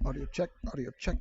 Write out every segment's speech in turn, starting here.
Audio check, audio check.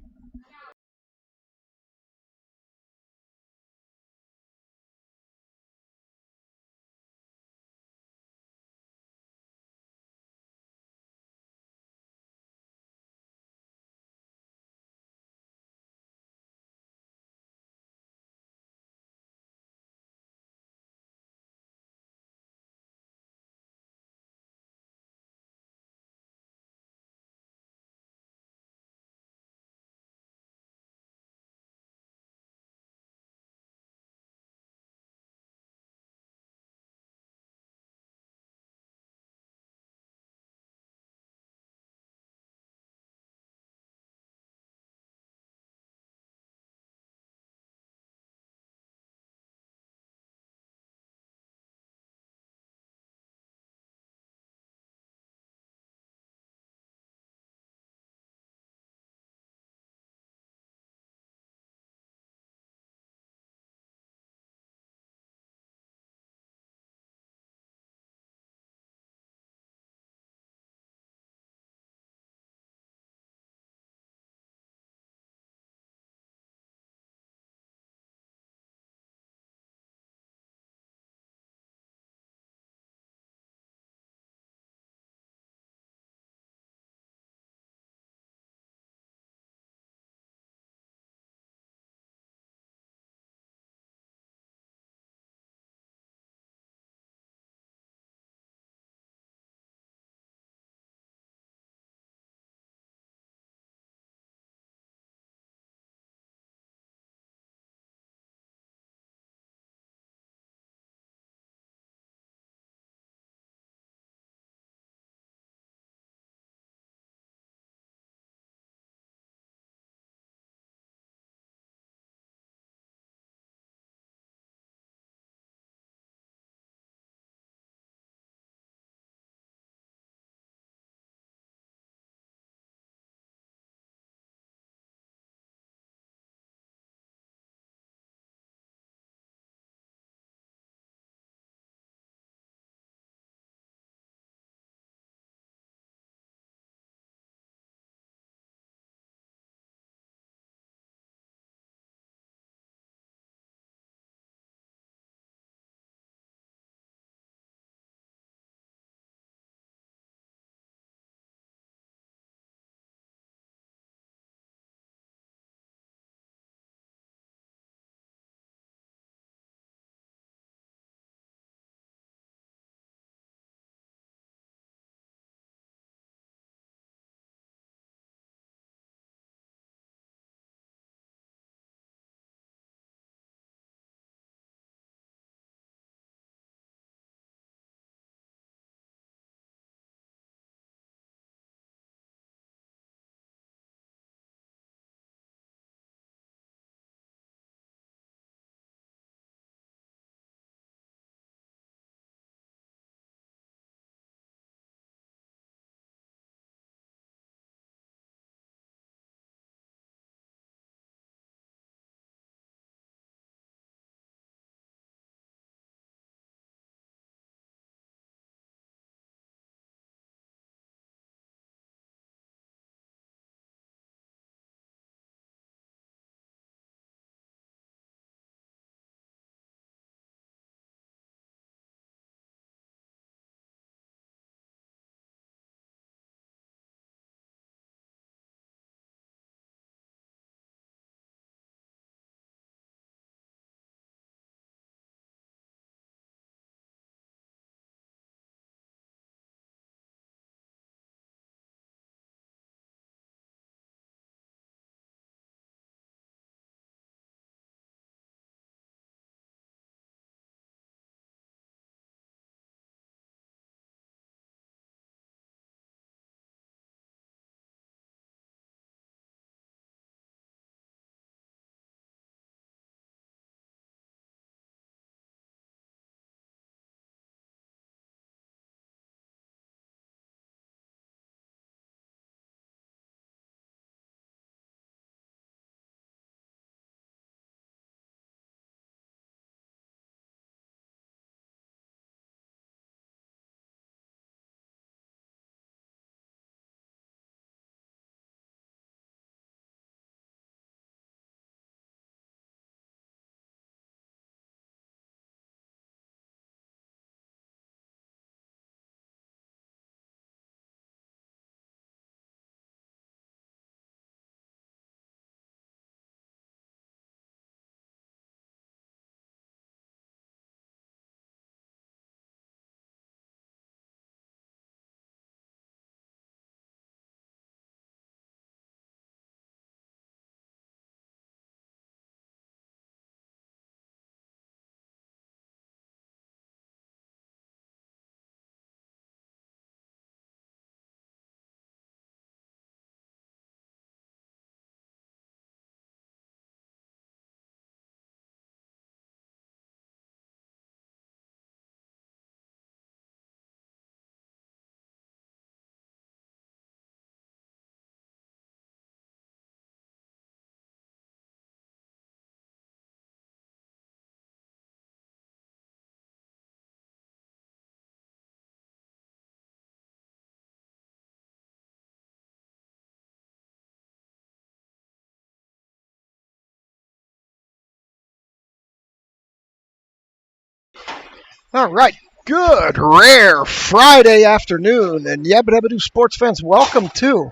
All right, good, rare Friday afternoon, and Yabba Dabba Doo sports fans, welcome to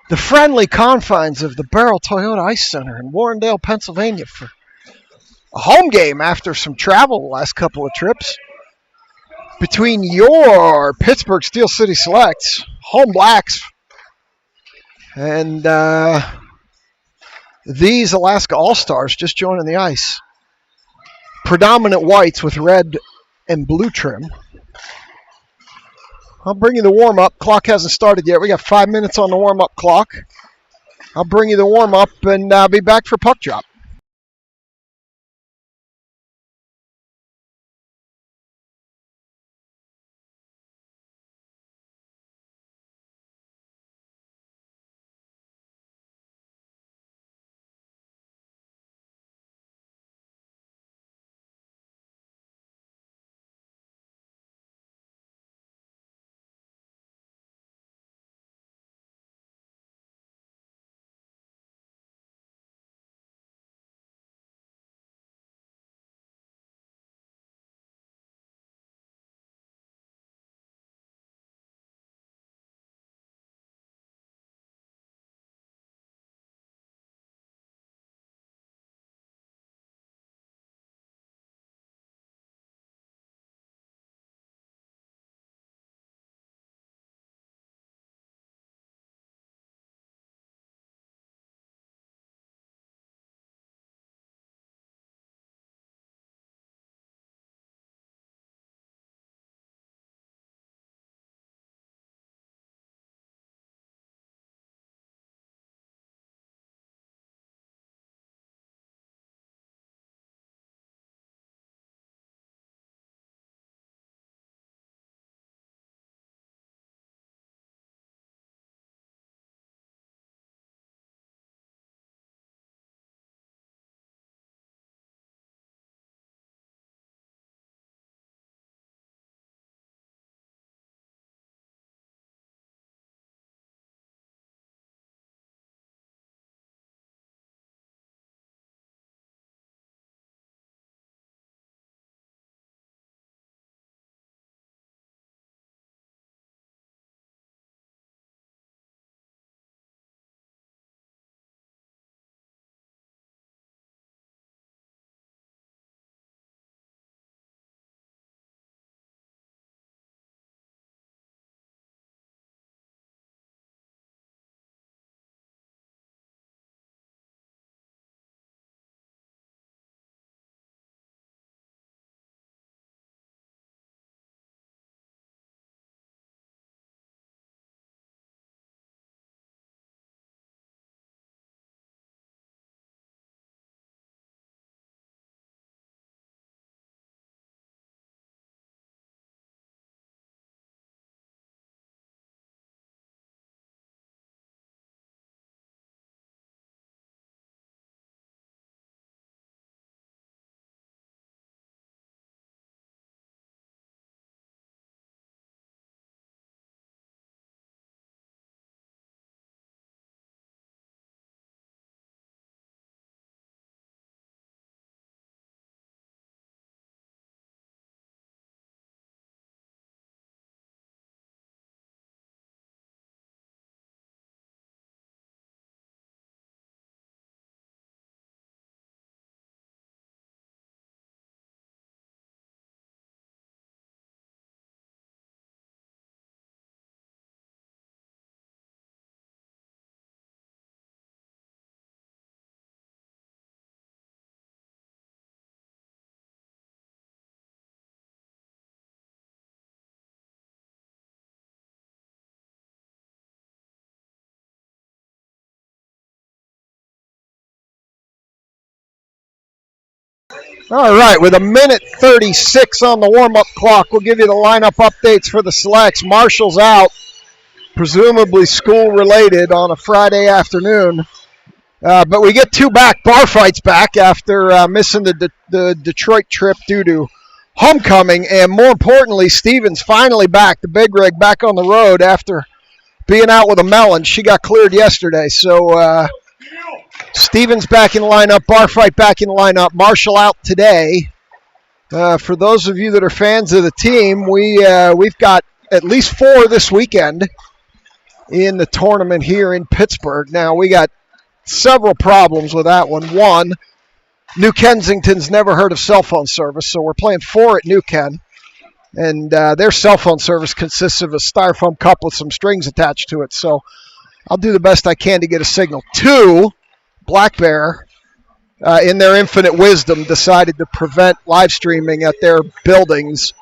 the friendly confines of the Barrel Toyota Ice Center in Warrendale, Pennsylvania for a home game after some travel the last couple of trips between your Pittsburgh Steel City Selects, home blacks, and these Alaska All-Stars just joining the ice. Predominant whites with red and blue trim. I'll bring you the warm-up. Clock hasn't started yet. We got 5 minutes on the warm-up clock. I'll bring you the warm-up and be back for puck drop. All right, with 1:36 on the warm-up clock, we'll give you the lineup updates for the selects. Marshall's out, presumably school-related on a Friday afternoon. But we get two back, bar fights back after missing the Detroit trip due to homecoming. And more importantly, Stevens finally back, the big rig back on the road after being out with a melon. She got cleared yesterday. So Stevens back in the lineup, bar fight back in the lineup. Marshall out today. For those of you that are fans of the team, we've got at least 4 this weekend in the tournament here in Pittsburgh. Now, we got several problems with that one. One, New Kensington's never heard of cell phone service, so we're playing 4 at New Ken. And their cell phone service consists of a styrofoam cup with some strings attached to it. So I'll do the best I can to get a signal. 2, Black Bear, in their infinite wisdom, decided to prevent live streaming at their buildings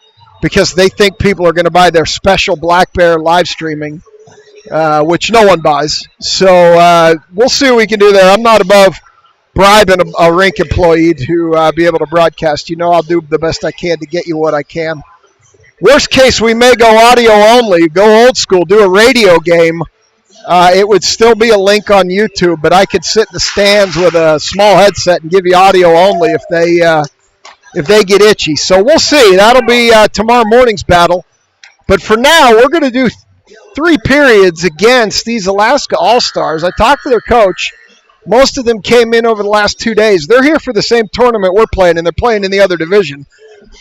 because they think people are going to buy their special Black Bear live streaming, which no one buys. So we'll see what we can do there. I'm not above bribing a rink employee to be able to broadcast. You know, I'll do the best I can to get you what I can. Worst case, we may go audio only, go old school, do a radio game. It would still be a link on YouTube, but I could sit in the stands with a small headset and give you audio only if they get itchy. So we'll see. That'll be tomorrow morning's battle. But for now, we're going to do 3 periods against these Alaska All-Stars. I talked to their coach. Most of them came in over the last 2 days. They're here for the same tournament we're playing, and they're playing in the other division.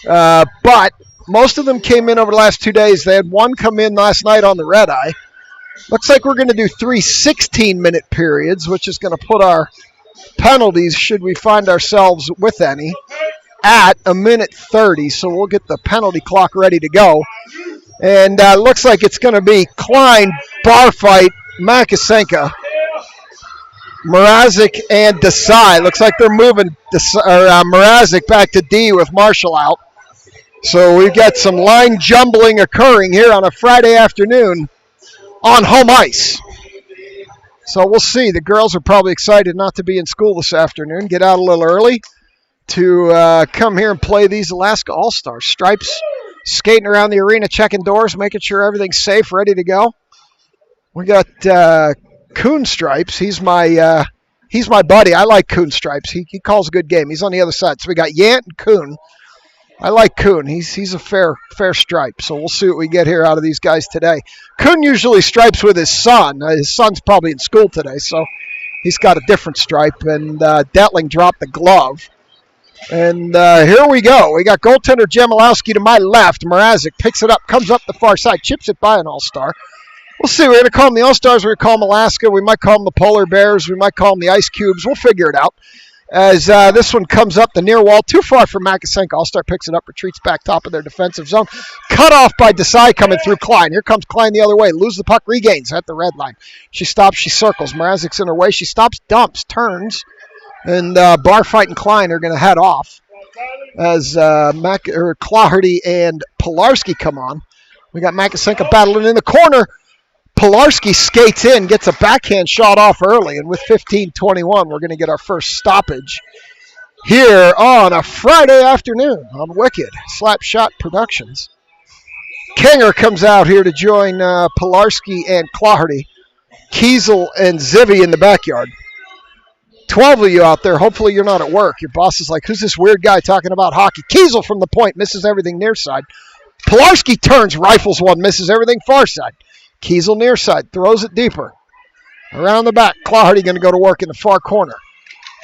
But most of them came in over the last 2 days. They had one come in last night on the red eye. Looks like we're going to do 3 16-minute periods, which is going to put our penalties, should we find ourselves with any, at 1:30. So we'll get the penalty clock ready to go. And looks like it's going to be Klein, Barfight, Makasenka, Mrazek, and Desai. Looks like they're moving Mrazek back to D with Marshall out. So we've got some line jumbling occurring here on a Friday afternoon on home ice. So we'll see. The girls are probably excited not to be in school this afternoon, get out a little early to come here and play these Alaska All-Stars. Stripes skating around the arena, checking doors, making sure everything's safe, ready to go. We got Coon Stripes. He's my buddy. I like Coon Stripes. He calls a good game. He's on the other side. So we got Yant and Coon. I like Kuhn. He's a fair stripe, so we'll see what we get here out of these guys today. Kuhn usually stripes with his son. His son's probably in school today, so he's got a different stripe. And Detling dropped the glove. And here we go. We got goaltender Jamalowski to my left. Mrazek picks it up, comes up the far side, chips it by an All-Star. We'll see. We're going to call them the All-Stars. We're going to call them Alaska. We might call them the Polar Bears. We might call them the Ice Cubes. We'll figure it out. As this one comes up the near wall, too far for Makasenka. All-Star picks it up, retreats back top of their defensive zone. Cut off by Desai coming through Klein. Here comes Klein the other way. Lose the puck, regains at the red line. She stops, she circles. Mrazek's in her way. She stops, dumps, turns. And Barfight and Klein are going to head off as Claherty and Pilarski come on. We got Makasenka battling in the corner. Pilarski skates in, gets a backhand shot off early, and with 15:21, we're going to get our first stoppage here on a Friday afternoon on Wicked Slapshot Productions. Kinger comes out here to join Pilarski and Claherty. Kiesel and Zivy in the backyard. 12 of you out there, hopefully you're not at work. Your boss is like, who's this weird guy talking about hockey? Kiesel from the point, misses everything near side. Pilarski turns, rifles one, misses everything far side. Kiesel near side, throws it deeper. Around the back, Claherty going to go to work in the far corner.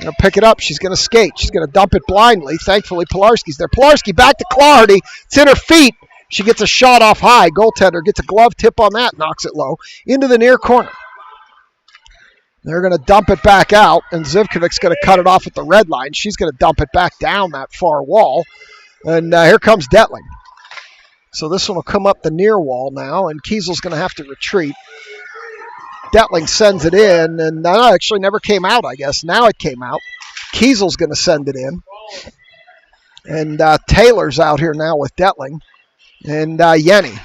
Going to pick it up, she's going to skate. She's going to dump it blindly. Thankfully, Pilarski's there. Pilarski back to Claherty. It's in her feet. She gets a shot off high. Goaltender gets a glove tip on that, knocks it low. Into the near corner. They're going to dump it back out, and Zivkovic's going to cut it off at the red line. She's going to dump it back down that far wall. And here comes Detling. So this one will come up the near wall now, and Kiesel's going to have to retreat. Detling sends it in, and that actually never came out, I guess. Now it came out. Kiesel's going to send it in. And Taylor's out here now with Detling and Yenny.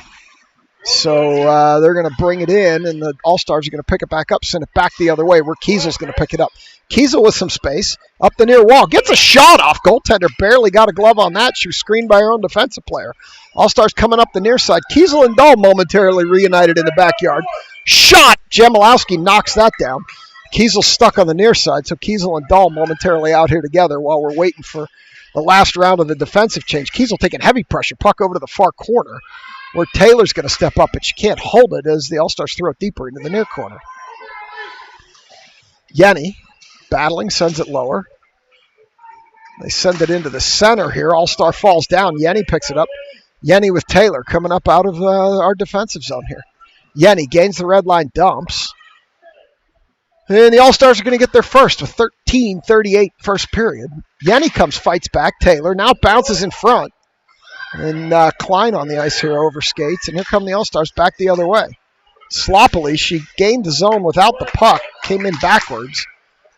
So they're going to bring it in, and the All-Stars are going to pick it back up, send it back the other way where Kiesel's going to pick it up. Kiesel with some space, up the near wall, gets a shot off. Goaltender barely got a glove on that. She was screened by her own defensive player. All-Stars coming up the near side. Kiesel and Dahl momentarily reunited in the backyard. Shot! Jamalowski knocks that down. Kiesel's stuck on the near side, so Kiesel and Dahl momentarily out here together while we're waiting for the last round of the defensive change. Kiesel taking heavy pressure, puck over to the far corner where Taylor's going to step up, but she can't hold it as the All-Stars throw it deeper into the near corner. Yenny battling, sends it lower. They send it into the center here. All-Star falls down. Yenny picks it up. Yenny with Taylor coming up out of our defensive zone here. Yenny gains the red line, dumps. And the All-Stars are going to get their first with 13:38 first period. Yenny comes, fights back. Taylor now bounces in front. And Klein on the ice here over skates. And here come the All-Stars back the other way. Sloppily, she gained the zone without the puck. Came in backwards.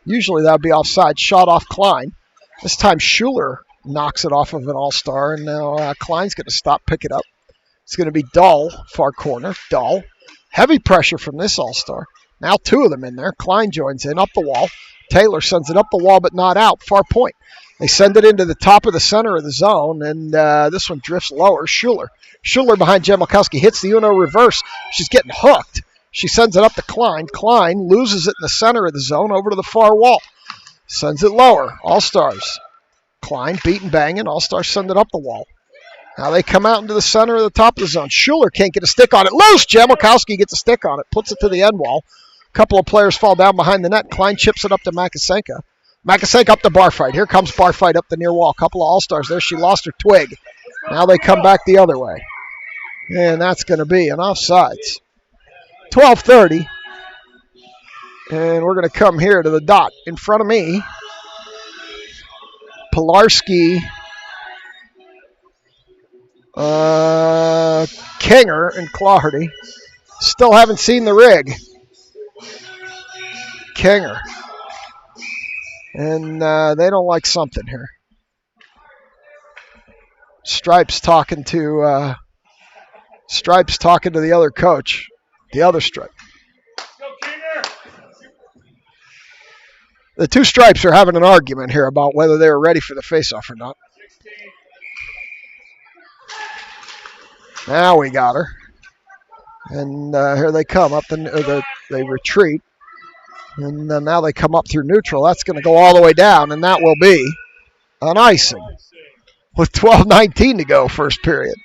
Usually that would be offside. Shot off Klein. This time Schuler knocks it off of an All-Star. And now Klein's going to stop, pick it up. It's going to be Dahl, far corner. Dahl. Heavy pressure from this All-Star. Now two of them in there. Klein joins in, up the wall. Taylor sends it up the wall, but not out. Far point. They send it into the top of the center of the zone, and this one drifts lower. Schuler behind Jemelkowski hits the Uno reverse. She's getting hooked. She sends it up to Klein. Klein loses it in the center of the zone over to the far wall. Sends it lower. All-Stars. Klein beating, banging. All-Stars send it up the wall. Now they come out into the center of the top of the zone. Schuler can't get a stick on it. Loose! Jemelkowski gets a stick on it. Puts it to the end wall. A couple of players fall down behind the net. Klein chips it up to Makasenka. Makasenka up to Barfight. Here comes Barfight up the near wall. A couple of All-Stars there. She lost her twig. Now they come back the other way. And that's going to be an offsides. 12:30. And we're going to come here to the dot. In front of me, Pilarski, Kinger, and Claherty. Still haven't seen the rig. Kinger. And they don't like something here. Stripes talking to the other coach. The other Stripe. The two Stripes are having an argument here about whether they were ready for the faceoff or not. Now we got her. And here they come up. They retreat. And now they come up through neutral. That's going to go all the way down, and that will be an icing with 12:19 to go, first period.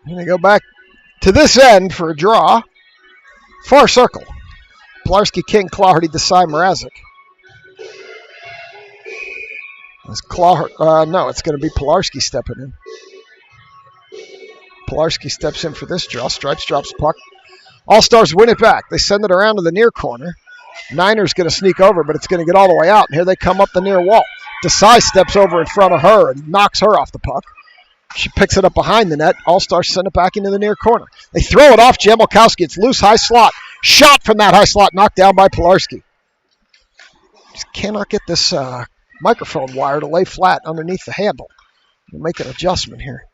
I'm going to go back to this end for a draw. Far circle. Pilarski, King, Claherty, Desai, Mrazek. It's going to be Pilarski stepping in. Pilarski steps in for this draw. Stripes drops puck. All-Stars win it back. They send it around to the near corner. Niner's going to sneak over, but it's going to get all the way out. And here they come up the near wall. Desai steps over in front of her and knocks her off the puck. She picks it up behind the net. All-Stars send it back into the near corner. They throw it off Jemelkowski. It's loose, high slot. Shot from that high slot, knocked down by Pilarski. Just cannot get this microphone wire to lay flat underneath the handle. We'll make an adjustment here.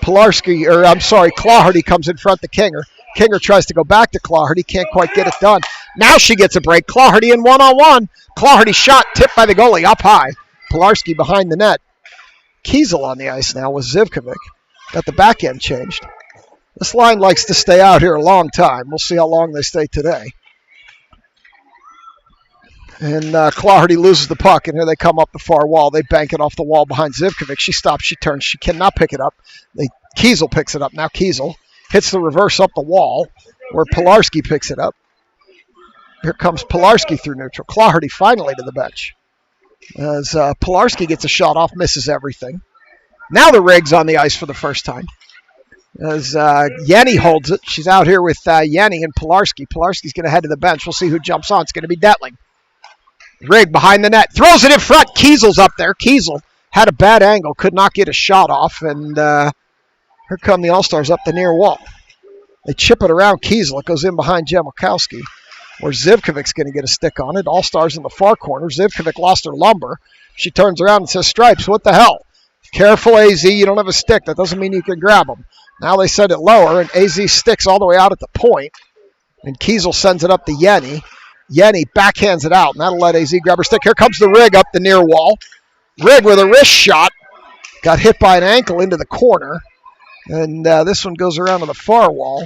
Claherty comes in front to Kinger. Kinger tries to go back to Claherty. Can't quite get it done. Now she gets a break. Claherty in one-on-one. Claherty shot tipped by the goalie up high. Pilarski behind the net. Kiesel on the ice now with Zivkovic. Got the back end changed. This line likes to stay out here a long time. We'll see how long they stay today. And Claherty loses the puck, and here they come up the far wall. They bank it off the wall behind Zivkovic. She stops, she turns. She cannot pick it up. Kiesel picks it up. Now Kiesel hits the reverse up the wall where Pilarski picks it up. Here comes Pilarski through neutral. Claherty finally to the bench. As Pilarski gets a shot off, misses everything. Now the rig's on the ice for the first time. As Yenny holds it. She's out here with Yenny and Pilarski. Pilarski's going to head to the bench. We'll see who jumps on. It's going to be Detling. Rig behind the net. Throws it in front. Kiesel's up there. Kiesel had a bad angle. Could not get a shot off. And here come the All-Stars up the near wall. They chip it around Kiesel. It goes in behind Jemelkowski, where Zivkovic's going to get a stick on it. All-Stars in the far corner. Zivkovic lost her lumber. She turns around and says, Stripes, what the hell? Careful, AZ. You don't have a stick. That doesn't mean you can grab them. Now they send it lower, and AZ sticks all the way out at the point. And Kiesel sends it up to Yenny. Yenny backhands it out, and that'll let AZ grab her stick. Here comes the Rig up the near wall. Rig with a wrist shot. Got hit by an ankle into the corner. And this one goes around to the far wall.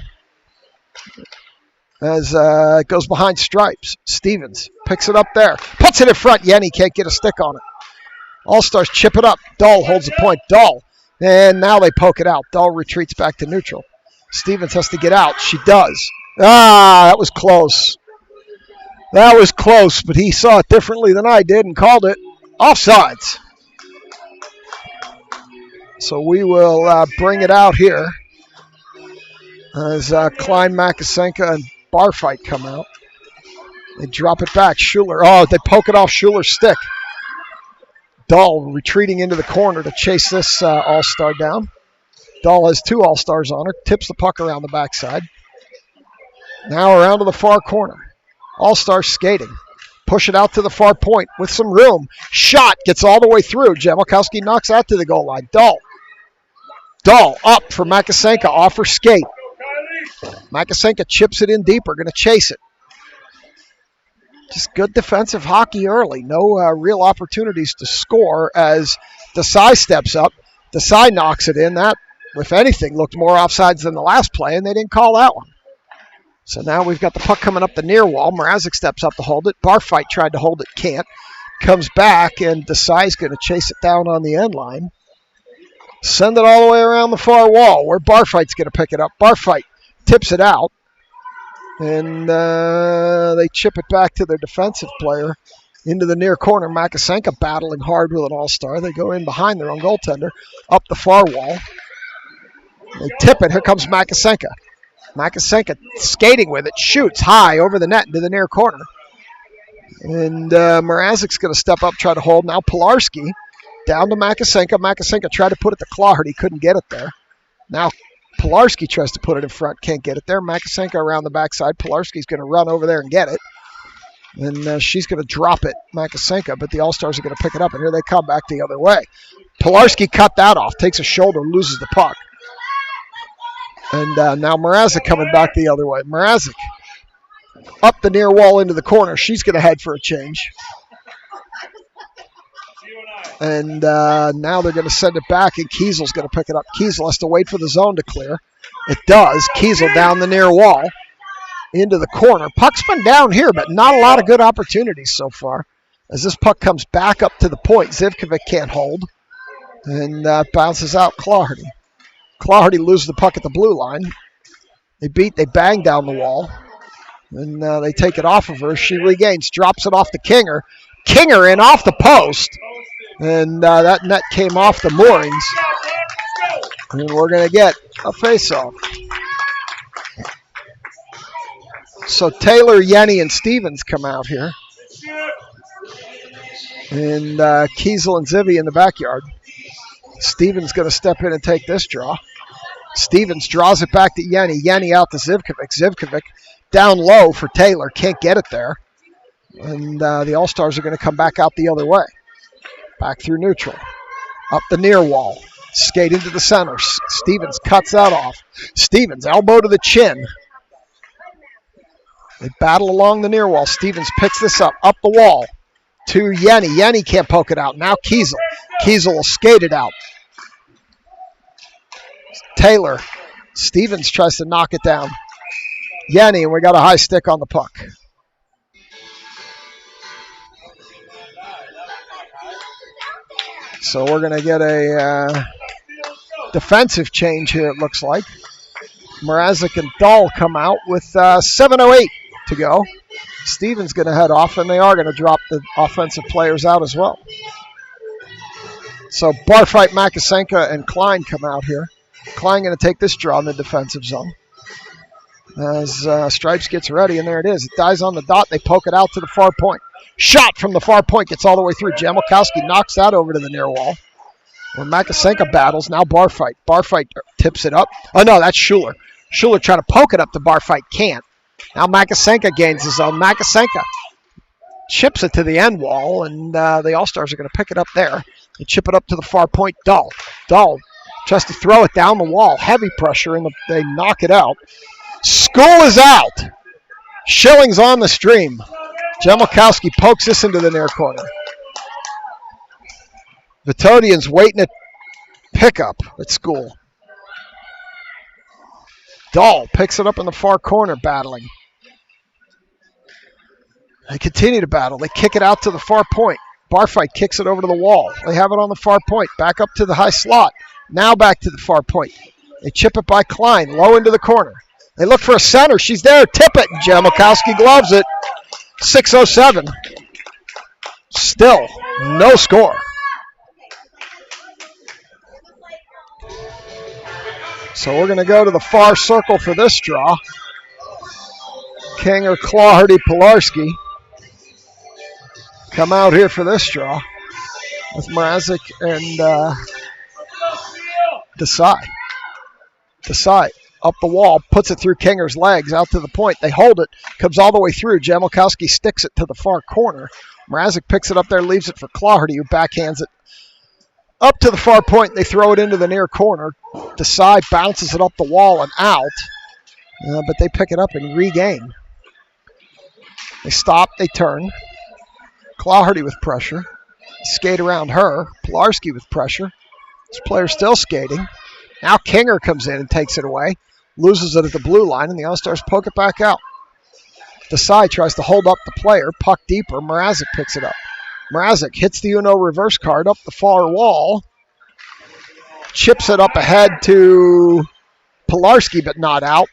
As it goes behind Stripes. Stevens picks it up there. Puts it in front. Yenny can't get a stick on it. All-Stars chip it up. Dahl holds the point. Dahl. And now they poke it out. Dahl retreats back to neutral. Stevens has to get out. She does. That was close. That was close, but he saw it differently than I did and called it offsides. So we will bring it out here as Klein, Makasenka, and Barfight come out. They drop it back. Schuler. Oh, they poke it off Schuler's stick. Dahl retreating into the corner to chase this All-Star down. Dahl has 2 All-Stars on her. Tips the puck around the backside. Now around to the far corner. All-Star skating. Push it out to the far point with some room. Shot gets all the way through. Jamalkowski knocks out to the goal line. Dahl up for Makasenka. Off her skate. Makasenka chips it in deeper. Going to chase it. Just good defensive hockey early. No real opportunities to score as Desai steps up. Desai knocks it in. That, if anything, looked more offsides than the last play, and they didn't call that one. So now we've got the puck coming up the near wall. Mrazek steps up to hold it. Barfight tried to hold it, can't. Comes back, and Desai's going to chase it down on the end line. Send it all the way around the far wall, where Barfight's going to pick it up. Barfight tips it out. And they chip it back to their defensive player into the near corner. Makasenka battling hard with an All-Star. They go in behind their own goaltender, up the far wall. They tip it. Here comes Makasenka. Makasenka skating with it, shoots high over the net into the near corner. And Mrazek's going to step up, try to hold. Now Pilarski down to Makasenka. Makasenka tried to put it to Clawherd. Couldn't get it there. Now Pilarski tries to put it in front, can't get it there. Makasenka around the backside. Pilarski's going to run over there and get it. And she's going to drop it, Makasenka, but the All-Stars are going to pick it up, and here they come back the other way. Pilarski cut that off, takes a shoulder, loses the puck. And now Mrazek coming back the other way. Mrazek up the near wall into the corner. She's going to head for a change. And now they're going to send it back, and Kiesel's going to pick it up. Kiesel has to wait for the zone to clear. It does. Kiesel down the near wall into the corner. Puck's been down here, but not a lot of good opportunities so far. As this puck comes back up to the point, Zivkovic can't hold. And bounces out Clawherty. Clawherty loses the puck at the blue line. They bang down the wall. And they take it off of her. She regains, drops it off to Kinger. Kinger in off the post. And that net came off the moorings. And we're going to get a face-off. So Taylor, Yenny, and Stevens come out here. And Kiesel and Zivy in the backyard. Stevens going to step in and take this draw. Stevens draws it back to Yenny. Yenny out to Zivkovic. Zivkovic down low for Taylor. Can't get it there. And the All-Stars are going to come back out the other way. Back through neutral. Up the near wall. Skate into the center. Stevens cuts that off. Stevens, elbow to the chin. They battle along the near wall. Stevens picks this up the wall to Yenny. Yenny can't poke it out. Now Kiesel. Kiesel will skate it out. Taylor. Stevens tries to knock it down. Yenny, and we got a high stick on the puck. So we're going to get a defensive change here, it looks like. Mrazek and Dahl come out with 7:08 to go. Stevens going to head off, and they are going to drop the offensive players out as well. So Barfight, Makasenka, and Klein come out here. Klein going to take this draw in the defensive zone. As Stripes gets ready, and there it is. It dies on the dot. They poke it out to the far point. Shot from the far point, gets all the way through. Jamalkowski knocks that over to the near wall. When Makasenka battles, now Barfight. Barfight tips it up. Oh, no, that's Schuler. Schuler trying to poke it up to Barfight, can't. Now Makasenka gains his own. Makasenka chips it to the end wall, and the All-Stars are going to pick it up there. They chip it up to the far point. Dahl tries to throw it down the wall. Heavy pressure, and they knock it out. School is out. Schilling's on the stream. Jamalkowski pokes this into the near corner. Vitodian's waiting at pickup at School. Dahl picks it up in the far corner, battling. They continue to battle. They kick it out to the far point. Barfight kicks it over to the wall. They have it on the far point. Back up to the high slot. Now back to the far point. They chip it by Klein, low into the corner. They look for a center. She's there. Tip it. Jamalkowski gloves it. 6:07. Still no score. So we're going to go to the far circle for this draw. King or Clawhardy Pilarski come out here for this draw with Mrazek and Desai. Desai up the wall, puts it through Kinger's legs, out to the point. They hold it, comes all the way through. Jamilkowski sticks it to the far corner. Mrazek picks it up there, leaves it for Clawhardy, who backhands it up to the far point. They throw it into the near corner. Desai bounces it up the wall and out, but they pick it up and regain. They stop, they turn. Clawhardy with pressure. Skate around her. Pilarski with pressure. This player's still skating. Now Kinger comes in and takes it away. Loses it at the blue line, and the All-Stars poke it back out. Desai tries to hold up the player. Puck deeper. Mrazek picks it up. Mrazek hits the Uno reverse card up the far wall. Chips it up ahead to Pilarski, but not out.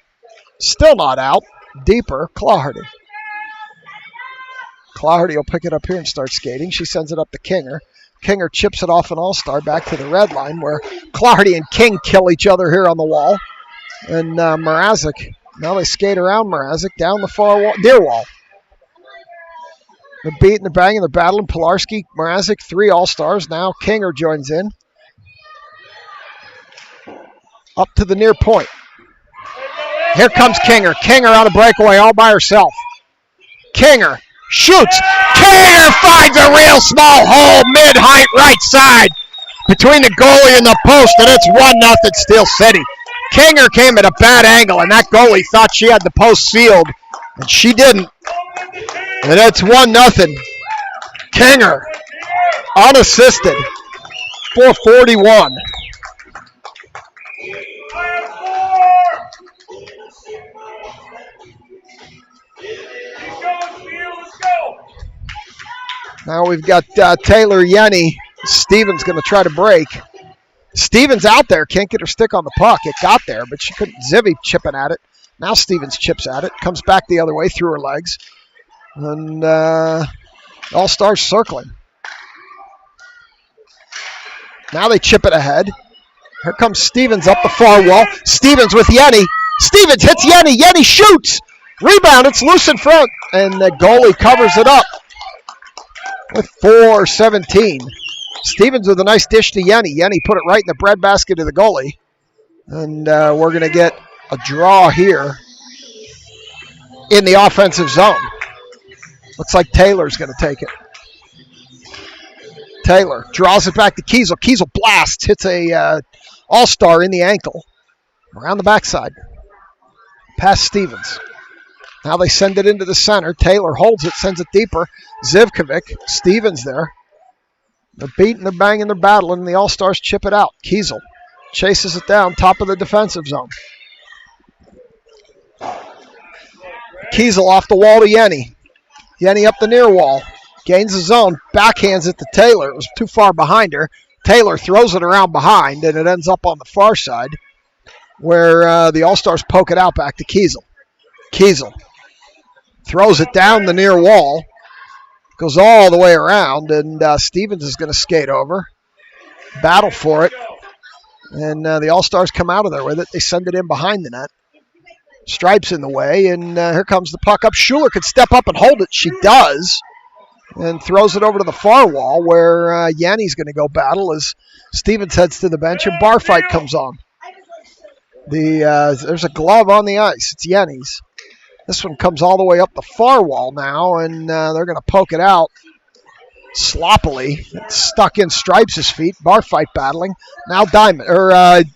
Still not out. Deeper. Clawhardy. Clawhardy will pick it up here and start skating. She sends it up to Kinger. Kinger chips it off an All-Star back to the red line where Clawhardy and King kill each other here on the wall. And Mrazek, now they skate around Mrazek down the far wall, near wall. They're beating, they're banging, they're battling. Pilarski, Mrazek, 3 All-Stars. Now Kinger joins in. Up to the near point. Here comes Kinger. Kinger on a breakaway all by herself. Kinger shoots. Kinger finds a real small hole mid-height right side between the goalie and the post, and it's 1-0 Steel City. Kinger came at a bad angle, and that goalie thought she had the post sealed, and she didn't. And it's 1-0. Kinger, unassisted, 4:41. Now we've got Taylor Yenny. Stevens going to try to break. Stevens out there. Can't get her stick on the puck. It got there, but she couldn't. Zivy chipping at it. Now Stevens chips at it. Comes back the other way through her legs. And All-Stars circling. Now they chip it ahead. Here comes Stevens up the far wall. Stevens with Yenny. Stevens hits Yenny. Yenny shoots. Rebound. It's loose in front. And the goalie covers it up with 4:17. Stevens with a nice dish to Yenny. Yenny put it right in the breadbasket of the goalie. And we're going to get a draw here in the offensive zone. Looks like Taylor's going to take it. Taylor draws it back to Kiesel. Kiesel blasts, hits a All-Star in the ankle. Around the backside. Past Stevens. Now they send it into the center. Taylor holds it, sends it deeper. Zivkovic, Stevens there. They're beating, they're banging, they're battling, and the All-Stars chip it out. Kiesel chases it down, top of the defensive zone. Kiesel off the wall to Yenny. Yenny up the near wall. Gains the zone, backhands it to Taylor. It was too far behind her. Taylor throws it around behind, and it ends up on the far side where the All-Stars poke it out back to Kiesel. Kiesel throws it down the near wall. Goes all the way around, and Stevens is going to skate over. Battle for it. And the All-Stars come out of there with it. They send it in behind the net. Stripes in the way, and here comes the puck up. Schuler could step up and hold it. She does. And throws it over to the far wall where Yanni's going to go battle as Stevens heads to the bench and bar fight comes on. There's a glove on the ice. It's Yanni's. This one comes all the way up the far wall now, and they're going to poke it out sloppily. It's stuck in Stripes' feet. Bar fight battling. Now Yenny.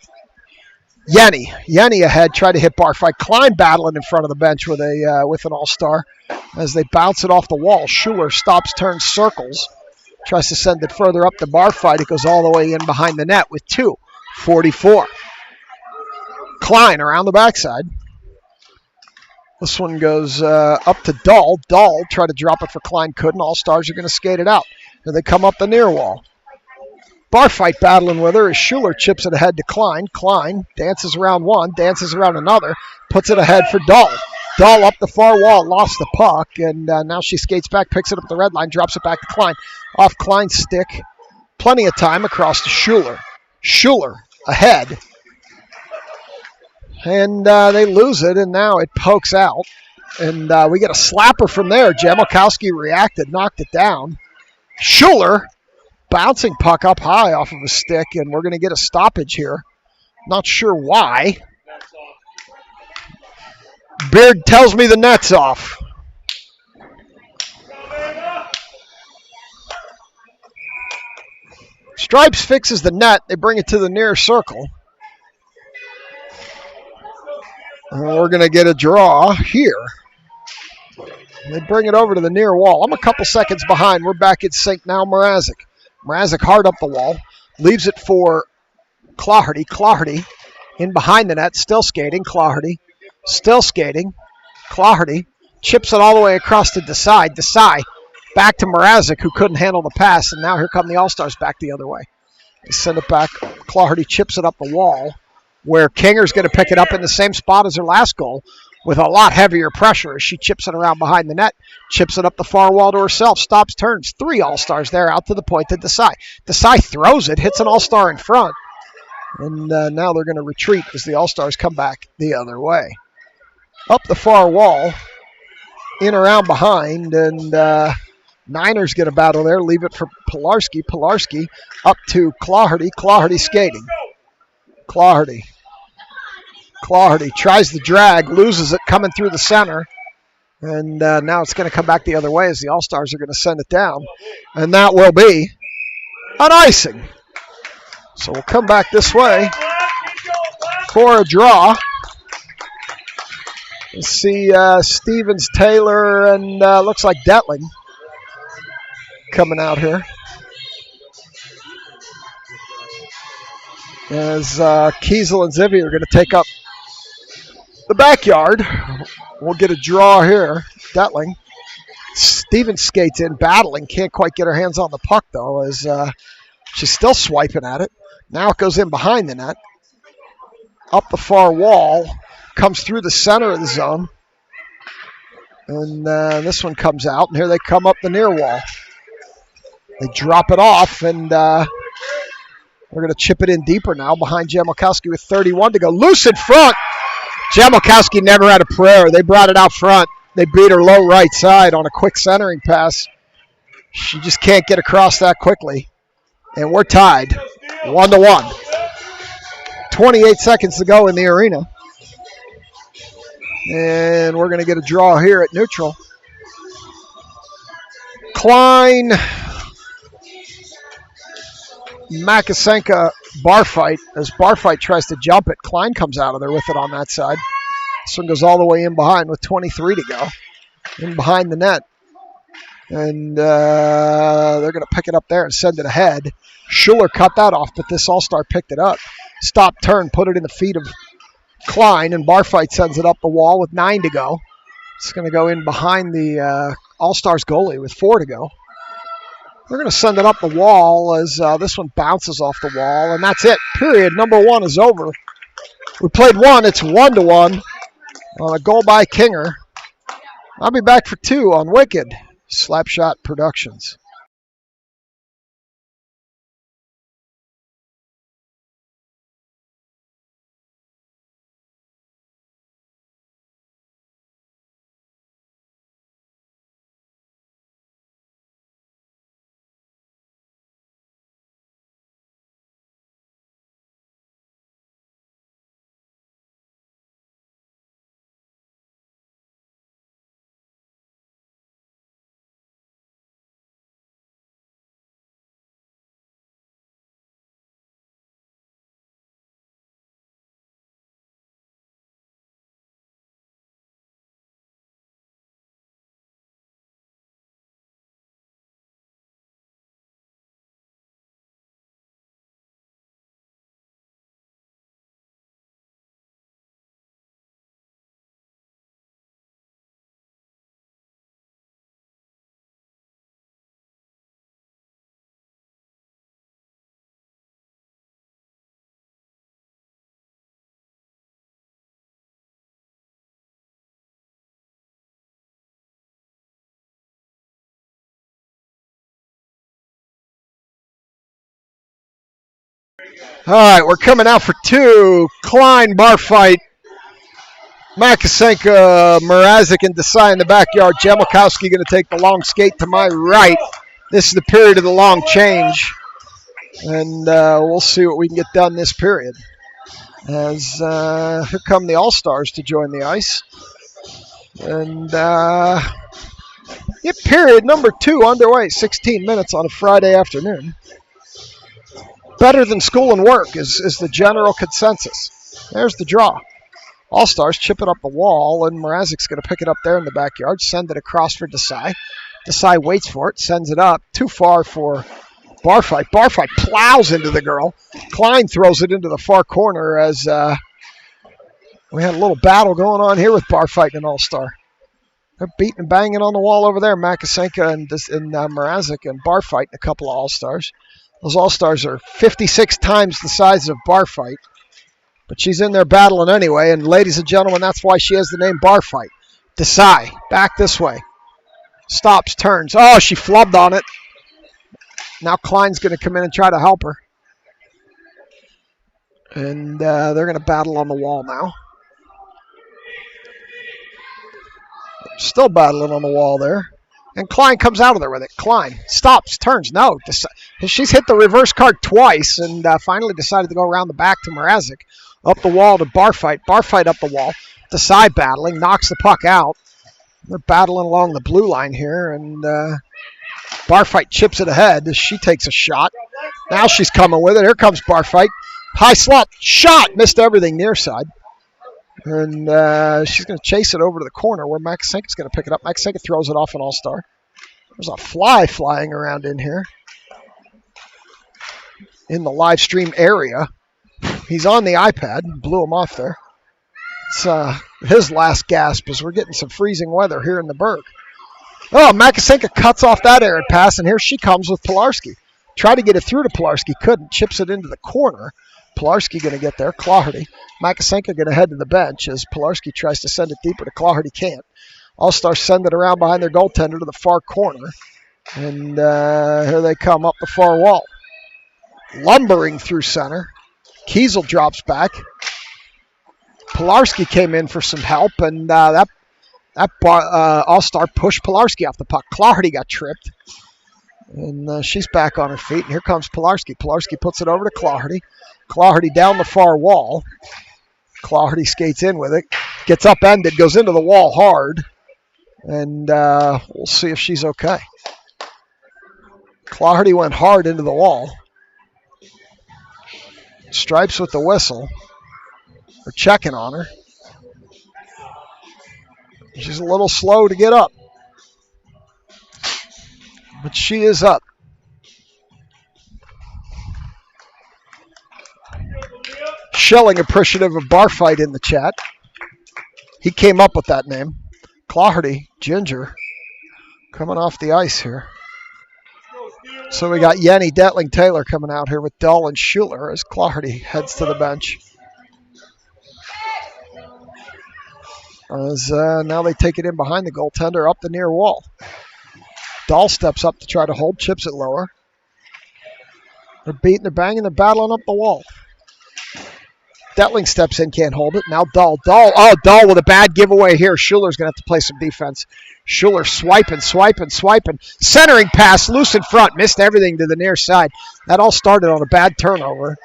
Yenny ahead, tried to hit bar fight. Klein battling in front of the bench with an All-Star as they bounce it off the wall. Schuler stops, turns, circles. Tries to send it further up the bar fight. It goes all the way in behind the net with 2:44. Klein around the backside. This one goes up to Dahl. Dahl tried to drop it for Klein, couldn't. All-Stars are going to skate it out. And they come up the near wall. Bar fight battling with her as Schuler chips it ahead to Klein. Klein dances around one, dances around another, puts it ahead for Dahl. Dahl up the far wall, lost the puck, and now she skates back, picks it up at the red line, drops it back to Klein. Off Klein's stick. Plenty of time across to Schuler. Schuler ahead. And they lose it, and now it pokes out. And we get a slapper from there. Jamalkowski reacted, knocked it down. Schuler, bouncing puck up high off of a stick, and we're going to get a stoppage here. Not sure why. Beard tells me the net's off. Stripes fixes the net. They bring it to the near circle. And we're going to get a draw here. They bring it over to the near wall. I'm a couple seconds behind. We're back at sync now. Mrazek. Mrazek hard up the wall. Leaves it for Claherty. Claherty in behind the net. Still skating. Claherty. Still skating. Claherty. Chips it all the way across to Desai. Desai back to Mrazek, who couldn't handle the pass. And now here come the All-Stars back the other way. They send it back. Claherty chips it up the wall, where Kinger's going to pick it up in the same spot as her last goal, with a lot heavier pressure as she chips it around behind the net, chips it up the far wall to herself, stops, turns. 3 All-Stars there out to the point to Desai. Desai throws it, hits an All-Star in front, and now they're going to retreat as the All-Stars come back the other way. Up the far wall, in around behind, and Niners get a battle there, leave it for Pilarski. Pilarski up to Claherty. Claherty skating. Claherty tries the drag, loses it coming through the center. And now it's going to come back the other way as the All-Stars are going to send it down. And that will be an icing. So we'll come back this way for a draw. Let's see Stevens, Taylor, and looks like Detling coming out here. As Kiesel and Zivy are going to take up the backyard. We'll get a draw here. Detling. Stevens skates in, battling. Can't quite get her hands on the puck, though, as she's still swiping at it. Now it goes in behind the net. Up the far wall. Comes through the center of the zone. And this one comes out, and here they come up the near wall. They drop it off, and we're going to chip it in deeper now behind Jamalkowski with 31 to go. Loose in front. Jamalkowski never had a prayer. They brought it out front. They beat her low right side on a quick centering pass. She just can't get across that quickly. And we're tied 1-1. 28 seconds to go in the arena. And we're going to get a draw here at neutral. Klein, Makasenka, Barfight. As Barfight tries to jump it, Klein comes out of there with it on that side. This one goes all the way in behind with 23 to go. In behind the net. And they're going to pick it up there and send it ahead. Schuler cut that off, but this All-Star picked it up. Stop, turn, put it in the feet of Klein, and Barfight sends it up the wall with 9 to go. It's going to go in behind the All-Stars goalie with 4 to go. They're going to send it up the wall as this one bounces off the wall, and that's it. Period. Number 1 is over. We played 1. It's 1-1 on a goal by Kinger. I'll be back for 2 on Wicked Slapshot Productions. All right, we're coming out for two. Klein bar fight. Makasenka, Mrazek, and Desai in the backyard. Jamalkowski going to take the long skate to my right. This is the period of the long change. And we'll see what we can get done this period. As here come the All-Stars to join the ice. And period number 2 underway. 16 minutes on a Friday afternoon. Better than school and work is the general consensus. There's the draw. All-Stars chip it up the wall, and Mrazek's going to pick it up there in the backyard, send it across for Desai. Desai waits for it, sends it up. Too far for Barfight. Barfight plows into the girl. Klein throws it into the far corner as we had a little battle going on here with Barfight and All-Star. They're beating and banging on the wall over there, Makasenka and Mrazek and Barfight and a couple of All-Stars. Those All-Stars are 56 times the size of Barfight. But she's in there battling anyway, and ladies and gentlemen, that's why she has the name Barfight. Desai, back this way. Stops, turns. Oh, she flubbed on it. Now Klein's going to come in and try to help her. And they're going to battle on the wall now. Still battling on the wall there. And Klein comes out of there with it. Klein stops, turns. No, she's hit the reverse card twice and finally decided to go around the back to Mrazek. Up the wall to Barfight. Barfight up the wall. Desai battling, knocks the puck out. They're battling along the blue line here, and Barfight chips it ahead as she takes a shot. Now she's coming with it. Here comes Barfight. High slot, shot, missed everything near side. And she's going to chase it over to the corner where Makasenka's going to pick it up. Makasenka throws it off an All-Star. There's a fly flying around in here in the live stream area. He's on the iPad. Blew him off there. It's his last gasp as we're getting some freezing weather here in the Berg. Oh, Makasenka cuts off that errant pass, and here she comes with Pilarski. Tried to get it through to Pilarski, couldn't. Chips it into the corner. Pilarski going to get there. Claherty. Makasenka going to head to the bench as Pilarski tries to send it deeper to Claherty. Can't. All-Stars send it around behind their goaltender to the far corner. And here they come up the far wall. Lumbering through center. Kiesel drops back. Pilarski came in for some help, and that All-Star pushed Pilarski off the puck. Claherty got tripped. And she's back on her feet, and here comes Pilarski. Pilarski puts it over to Claherty. Claherty down the far wall. Claherty skates in with it. Gets upended, goes into the wall hard. And we'll see if she's okay. Claherty went hard into the wall. Stripes with the whistle. They're checking on her. She's a little slow to get up. But she is up. Schelling appreciative of Barfight in the chat. He came up with that name. Claherty, Ginger, coming off the ice here. So we got Yenny, Detling, Taylor coming out here with Dahl and Schuler as Claherty heads to the bench. As now they take it in behind the goaltender up the near wall. Dahl steps up to try to hold, chips it lower. They're beating, they're banging, they're battling up the wall. Detling steps in, can't hold it. Now Dahl. Dahl with a bad giveaway here. Schuler's going to have to play some defense. Schuler swiping. Centering pass, loose in front. Missed everything to the near side. That all started on a bad turnover.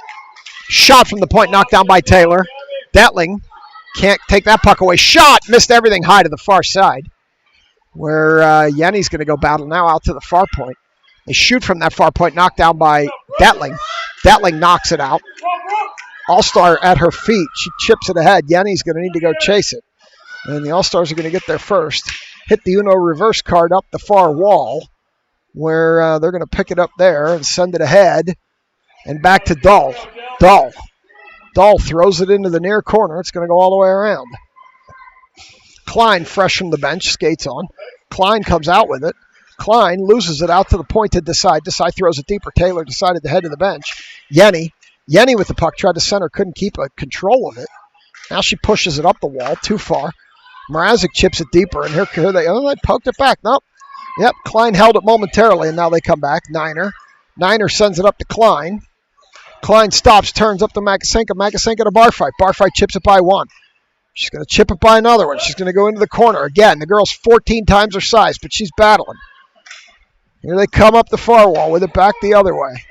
Shot from the point, knocked down by Taylor. Detling can't take that puck away. Shot, missed everything high to the far side. Where Yenny's going to go battle now out to the far point. They shoot from that far point, knocked down by Detling. Detling knocks it out. All-Star at her feet. She chips it ahead. Yenny's going to need to go chase it. And the All-Stars are going to get there first. Hit the Uno reverse card up the far wall where they're going to pick it up there and send it ahead. And back to Dahl. Dahl throws it into the near corner. It's going to go all the way around. Klein, fresh from the bench, skates on. Klein comes out with it. Klein loses it out to the point to Desai. Desai throws it deeper. Taylor decided to head to the bench. Yenny with the puck, tried to center, couldn't keep a control of it. Now she pushes it up the wall, too far. Mrazek chips it deeper, and here they poked it back. Nope. Yep, Klein held it momentarily, and now they come back. Niner sends it up to Klein. Klein stops, turns up to Makasenka. Makasenka to Barfight. Barfight chips it by one. She's going to chip it by another one. She's going to go into the corner. Again, the girl's 14 times her size, but she's battling. Here they come up the far wall with it back the other way.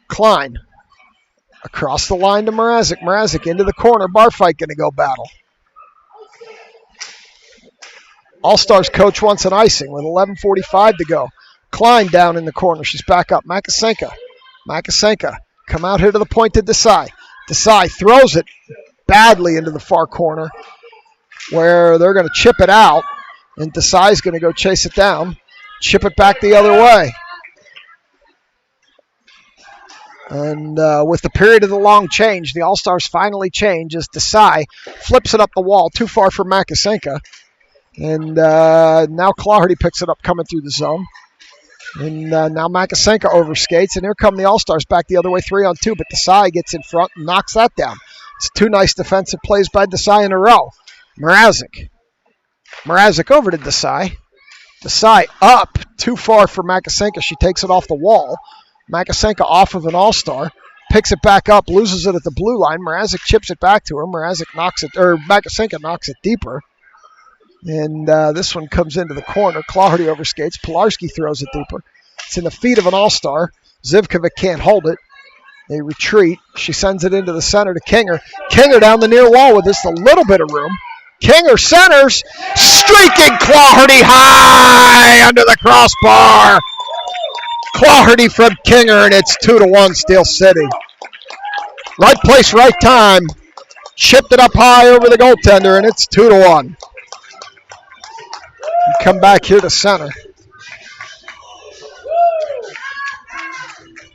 Klein across the line to Mrazek. Mrazek into the corner. Barfight going to go battle. All-Stars coach wants an icing with 11:45 to go. Klein down in the corner. She's back up. Makasenka. Makasenka come out here to the point to Desai. Desai throws it badly into the far corner where they're going to chip it out, and Desai's going to go chase it down, chip it back the other way. And with the period of the long change, the All-Stars finally change as Desai flips it up the wall, too far for Makasenka. And now Claherty picks it up coming through the zone. And now Makasenka overskates, and here come the All-Stars back the other way, 3-on-2, but Desai gets in front and knocks that down. It's two nice defensive plays by Desai in a row. Mrazek. Mrazek over to Desai. Desai up, too far for Makasenka. She takes it off the wall. Makasenka off of an All-Star, picks it back up, loses it at the blue line. Mrazek chips it back to her. Makasenka knocks it deeper. And this one comes into the corner. Claherty overskates. Pilarski throws it deeper. It's in the feet of an All-Star. Zivkovic can't hold it. They retreat. She sends it into the center to Kinger. Kinger down the near wall with just a little bit of room. Kinger centers. Streaking Claherty high under the crossbar. Claherty from Kinger, and it's 2-1 Steel City. Right place, right time. Chipped it up high over the goaltender, and it's 2-1. You come back here to center.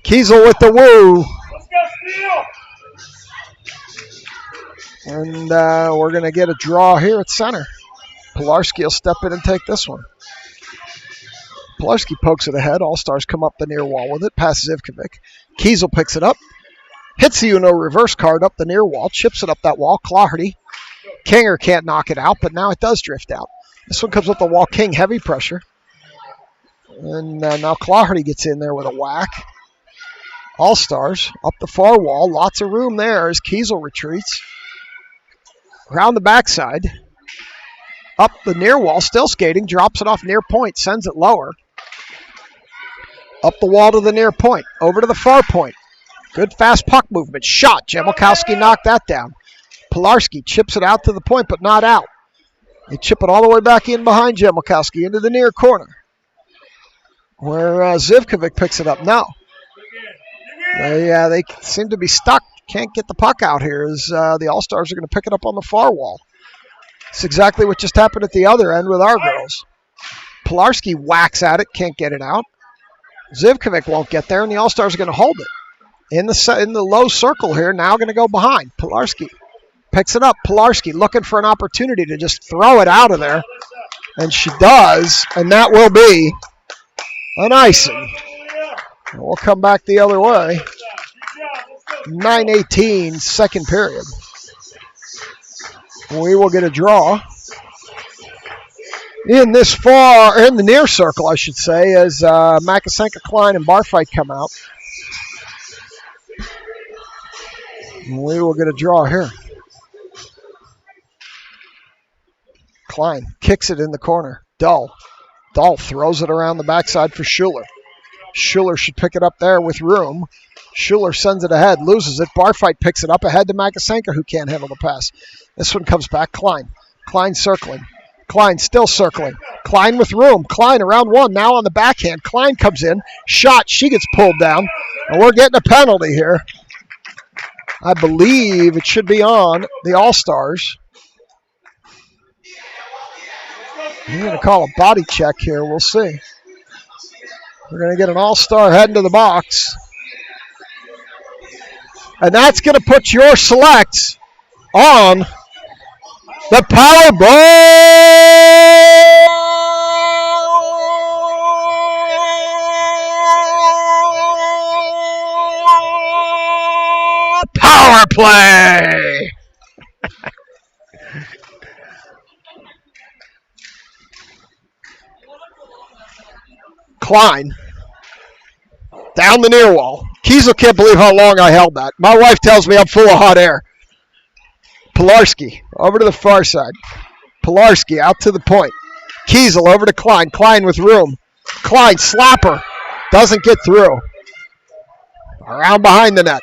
Kiesel with the woo. And we're going to get a draw here at center. Pilarski will step in and take this one. Pilarski pokes it ahead. All-Stars come up the near wall with it. Passes Ivkovic. Kiesel picks it up. Hits the Uno reverse card up the near wall. Chips it up that wall. Claherty. Kinger can't knock it out, but now it does drift out. This one comes up the wall. King, heavy pressure. And now Claherty gets in there with a whack. All-Stars up the far wall. Lots of room there as Kiesel retreats. Around the backside. Up the near wall. Still skating. Drops it off near point. Sends it lower. Up the wall to the near point. Over to the far point. Good fast puck movement. Shot. Jemelkowski knocked that down. Pilarski chips it out to the point, but not out. They chip it all the way back in behind Jemelkowski into the near corner where Zivkovic picks it up. No. They seem to be stuck. Can't get the puck out here as the All-Stars are going to pick it up on the far wall. It's exactly what just happened at the other end with our girls. Pilarski whacks at it, can't get it out. Zivkovic won't get there, and the All-Stars are going to hold it. In the low circle here, now going to go behind. Pilarski picks it up. Pilarski looking for an opportunity to just throw it out of there. And she does, and that will be an icing. And we'll come back the other way. 9:18, second period. We will get a draw. In the near circle, I should say, as Makasenka, Klein, and Barfight come out. We will get a draw here. Klein kicks it in the corner. Dull throws it around the backside for Schuler. Schuler should pick it up there with room. Schuler sends it ahead, loses it. Barfight picks it up ahead to Makasenka, who can't handle the pass. This one comes back. Klein. Klein circling. Klein still circling. Klein with room. Klein around one, now on the backhand. Klein comes in. Shot. She gets pulled down. And we're getting a penalty here. I believe it should be on the All-Stars. I'm going to call a body check here. We'll see. We're going to get an All-Star heading to the box. And that's going to put your selects on the Powerball power play. Klein down the near wall. Kiesel can't believe how long I held that. My wife tells me I'm full of hot air. Pilarski over to the far side. Pilarski out to the point. Kiesel over to Klein. Klein with room. Klein, slapper. Doesn't get through. Around behind the net.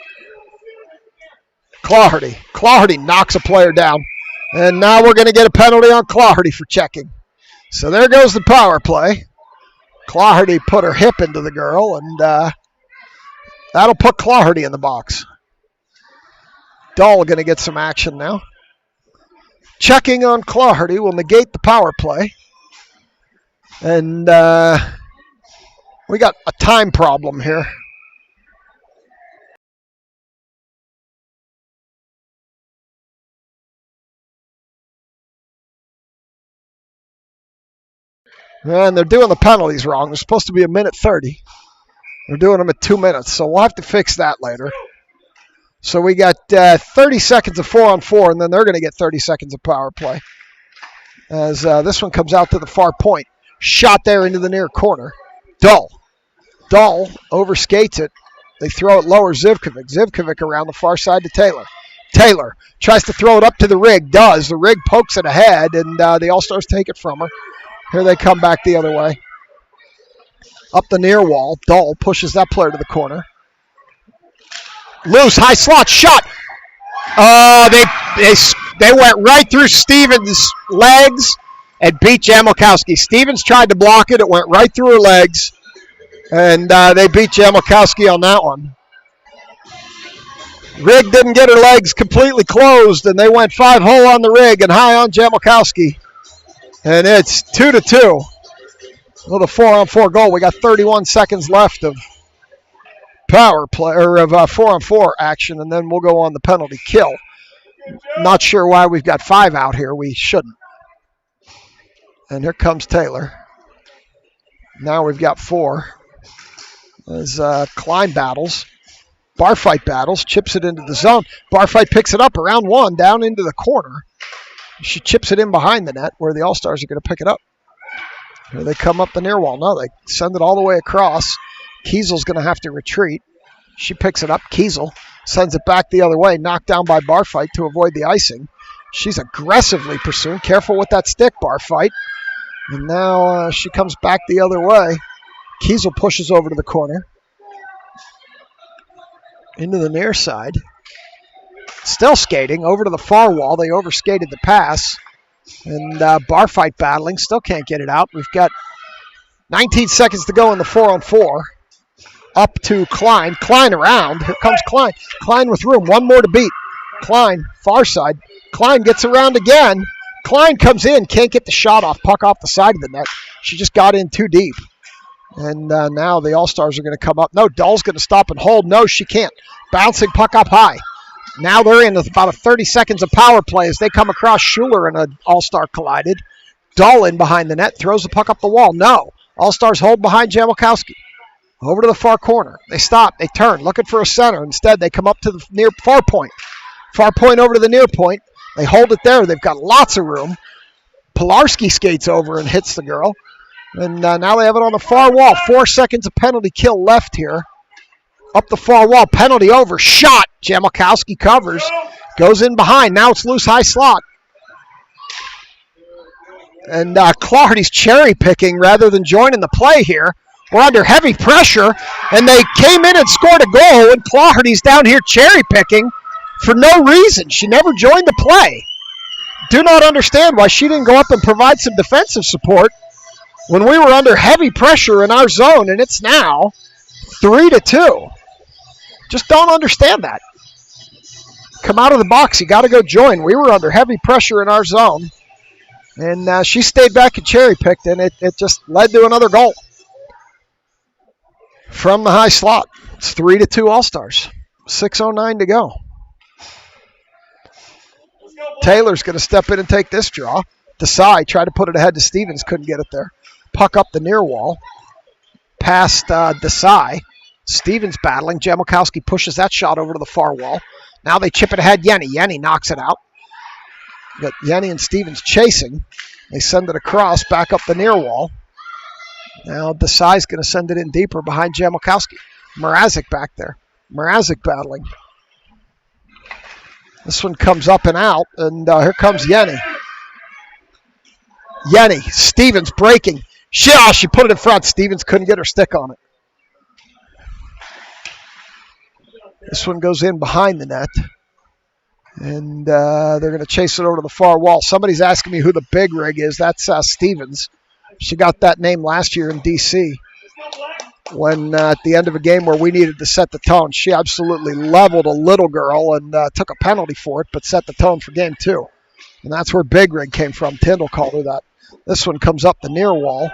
Clawherty. Clawherty knocks a player down. And now we're going to get a penalty on Clawherty for checking. So there goes the power play. Clawherty put her hip into the girl, and that'll put Clawherty in the box. Dahl going to get some action now. Checking on Clawherty will negate the power play. And we got a time problem here. And they're doing the penalties wrong. They're supposed to be a minute 30. They're doing them at 2 minutes, so we'll have to fix that later. So we got 30 seconds of 4-on-4, and then they're going to get 30 seconds of power play. As this one comes out to the far point. Shot there into the near corner. Dahl overskates it. They throw it lower. Zivkovic. Zivkovic around the far side to Taylor. Taylor tries to throw it up to the rig. Does. The rig pokes it ahead, and the All-Stars take it from her. Here they come back the other way. Up the near wall. Dahl pushes that player to the corner. Loose, high slot, shot. They went right through Stevens' legs and beat Jamilkowski. Stevens tried to block it. It went right through her legs. And they beat Jamilkowski on that one. Rig didn't get her legs completely closed, and they went 5-hole on the rig and high on Jamilkowski. And it's 2-2. Well, the 4-on-4 goal. We got 31 seconds left of power play or of 4-on-4 action, and then we'll go on the penalty kill. Not sure why we've got 5 out here. We shouldn't. And here comes Taylor. Now we've got 4. As Klein battles. Barfight battles. Chips it into the zone. Barfight picks it up around 1 down into the corner. She chips it in behind the net where the All-Stars are going to pick it up. Here they come up the near wall. No, they send it all the way across. Kiesel's going to have to retreat. She picks it up. Kiesel sends it back the other way, knocked down by Barfight to avoid the icing. She's aggressively pursuing. Careful with that stick, Barfight. And now she comes back the other way. Kiesel pushes over to the corner. Into the near side. Still skating over to the far wall. They overskated the pass. And Barfight battling. Still can't get it out. We've got 19 seconds to go in the 4-on-4. Up to Klein. Klein around. Here comes Klein. Klein with room. 1 more to beat. Klein, far side. Klein gets around again. Klein comes in. Can't get the shot off. Puck off the side of the net. She just got in too deep. And now the All-Stars are going to come up. No, Dahl's going to stop and hold. No, she can't. Bouncing puck up high. Now they're in about 30 seconds of power play as they come across Schuler and an All-Star collided. Dahl in behind the net. Throws the puck up the wall. No. All-Stars hold behind Jamilkowski. Over to the far corner. They stop. They turn. Looking for a center. Instead, they come up to the near far point. Far point over to the near point. They hold it there. They've got lots of room. Pilarski skates over and hits the girl. And now they have it on the far wall. 4 seconds of penalty kill left here. Up the far wall. Penalty over. Shot. Jamilkowski covers. Goes in behind. Now it's loose high slot. And Clawherty's cherry picking rather than joining the play here. We're under heavy pressure. And they came in and scored a goal. And Clawherty's down here cherry picking for no reason. She never joined the play. Do not understand why she didn't go up and provide some defensive support when we were under heavy pressure in our zone, and it's now 3-2. Just don't understand that. Come out of the box. You got to go join. We were under heavy pressure in our zone, and she stayed back and cherry-picked, and it just led to another goal from the high slot. It's 3-2 All-Stars. 6:09 to go. Taylor's going to step in and take this draw. Desai tried to put it ahead to Stevens. Couldn't get it there. Puck up the near wall. Past Desai. Stevens battling. Jamilkowski pushes that shot over to the far wall. Now they chip it ahead. Yenny knocks it out. Got Yenny and Stevens chasing. They send it across, back up the near wall. Now Desai's going to send it in deeper behind Jamilkowski. Mrazek back there. Mrazek battling. This one comes up and out, and here comes Yenny. Yenny, Stevens breaking. She put it in front. Stevens couldn't get her stick on it. This one goes in behind the net. And they're going to chase it over to the far wall. Somebody's asking me who the big rig is. That's Stevens. She got that name last year in D.C. when at the end of a game where we needed to set the tone. She absolutely leveled a little girl and took a penalty for it, but set the tone for game 2. And that's where big rig came from. Tyndall called her that. This one comes up the near wall.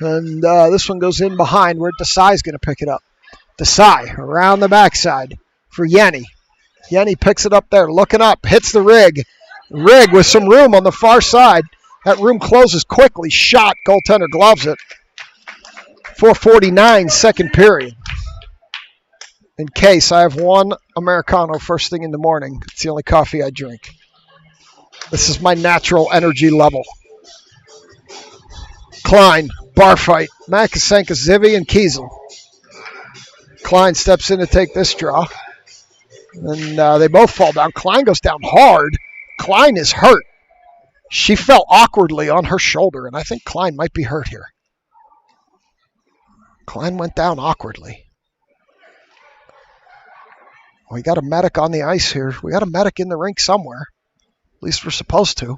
And this one goes in behind where Desai's going to pick it up. Desai around the backside for Yenny. Yenny picks it up there, looking up, hits the rig. Rig with some room on the far side. That room closes quickly. Shot, goaltender gloves it. 4:49, second period. In case, I have one Americano first thing in the morning. It's the only coffee I drink. This is my natural energy level. Klein, bar fight. Makasenka, Zivi, and Kiesel. Klein steps in to take this draw. And they both fall down. Klein goes down hard. Klein is hurt. She fell awkwardly on her shoulder, and I think Klein might be hurt here. Klein went down awkwardly. We got a medic on the ice here. We got a medic in the rink somewhere. At least we're supposed to.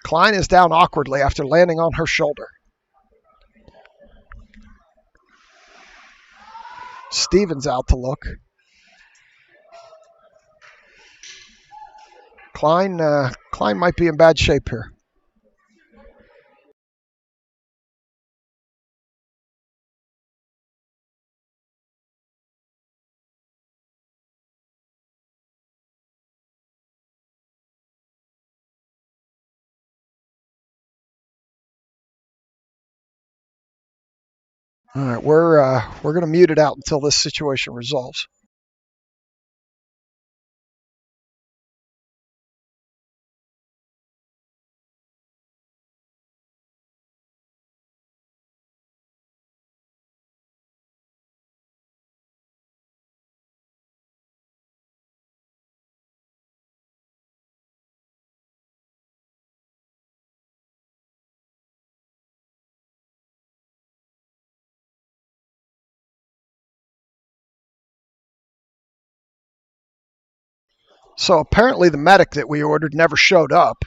Klein is down awkwardly after landing on her shoulder. Stevens out to look. Klein might be in bad shape here. All right, we're going to mute it out until this situation resolves. So apparently the medic that we ordered never showed up,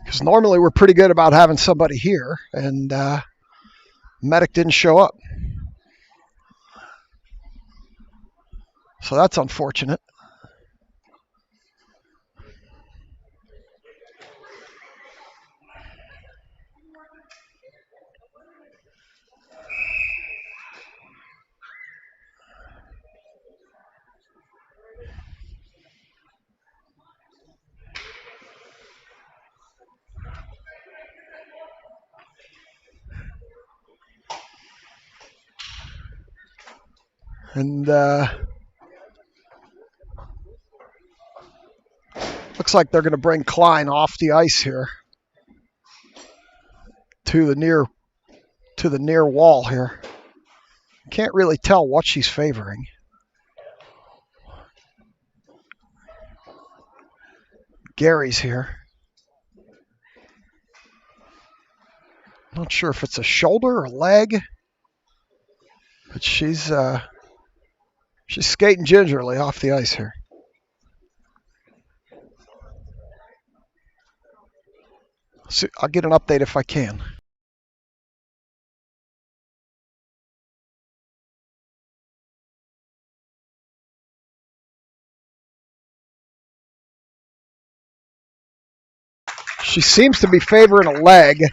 because normally we're pretty good about having somebody here, and medic didn't show up. So that's unfortunate. And looks like they're going to bring Klein off the ice here to the near wall here. Can't really tell what she's favoring. Gary's here. Not sure if it's a shoulder or leg, but she's skating gingerly off the ice here. So I'll get an update if I can. She seems to be favoring a leg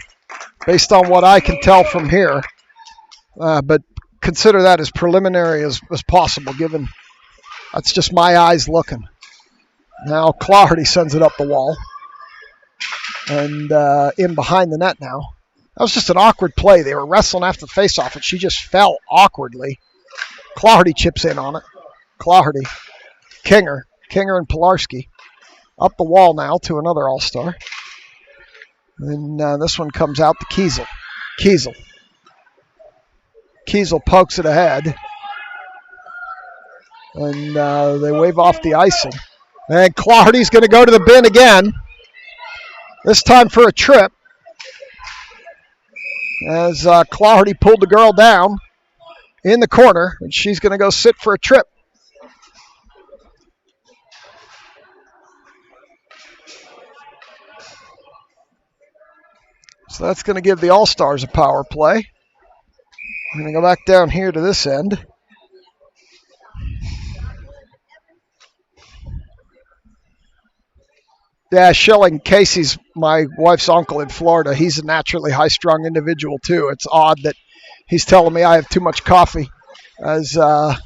based on what I can tell from here. But consider that as preliminary as possible, given that's just my eyes looking. Now Clardy sends it up the wall. And in behind the net now. That was just an awkward play. They were wrestling after the faceoff, and she just fell awkwardly. Clardy chips in on it. Clardy. Kinger and Pilarski. Up the wall now to another All-Star. And this one comes out to Kiesel. Kiesel pokes it ahead. And they wave off the icing. And Clardy's going to go to the bin again. This time for a trip. As Clardy pulled the girl down in the corner, and she's going to go sit for a trip. So that's going to give the All-Stars a power play. I'm going to go back down here to this end. Yeah, Schilling, Casey's my wife's uncle in Florida. He's a naturally high-strung individual, too. It's odd that he's telling me I have too much coffee as they're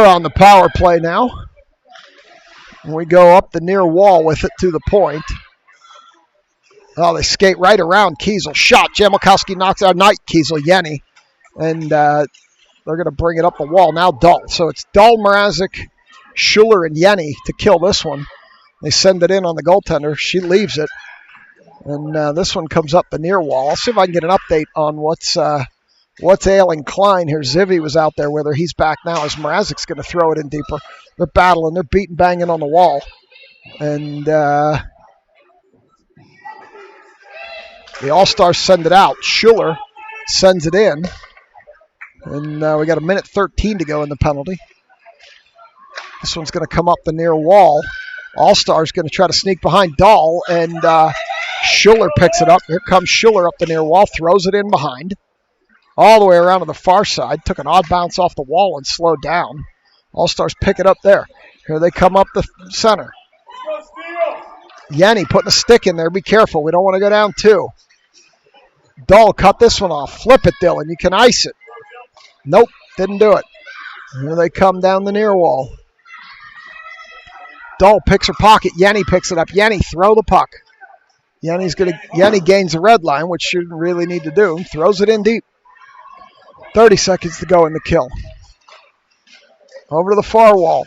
on the power play now. And we go up the near wall with it to the point. Oh, they skate right around Kiesel. Shot. Jamelkowski knocks out Knight, Kiesel, Yenny. And they're going to bring it up the wall. Now Dahl. So it's Dahl, Mrazek, Schuler, and Yenny to kill this one. They send it in on the goaltender. She leaves it. And this one comes up the near wall. I'll see if I can get an update on what's ailing Klein here. Zivy was out there with her. He's back now as Mrazek's going to throw it in deeper. They're battling. They're beating, banging on the wall. And the All-Stars send it out. Schuler sends it in. And we got a minute 13 to go in the penalty. This one's going to come up the near wall. All-Stars going to try to sneak behind Dahl, and Schuler picks it up. Here comes Schuler up the near wall, throws it in behind. All the way around to the far side. Took an odd bounce off the wall and slowed down. All-Stars pick it up there. Here they come up the center. Yenny putting a stick in there. Be careful. We don't want to go down two. Dahl cut this one off. Flip it, Dylan. You can ice it. Nope, didn't do it. Here they come down the near wall. Dahl picks her pocket. Yenny picks it up. Yenny, throw the puck. Yenny gains the red line, which shouldn't really need to do. Throws it in deep. 30 seconds to go in the kill. Over to the far wall.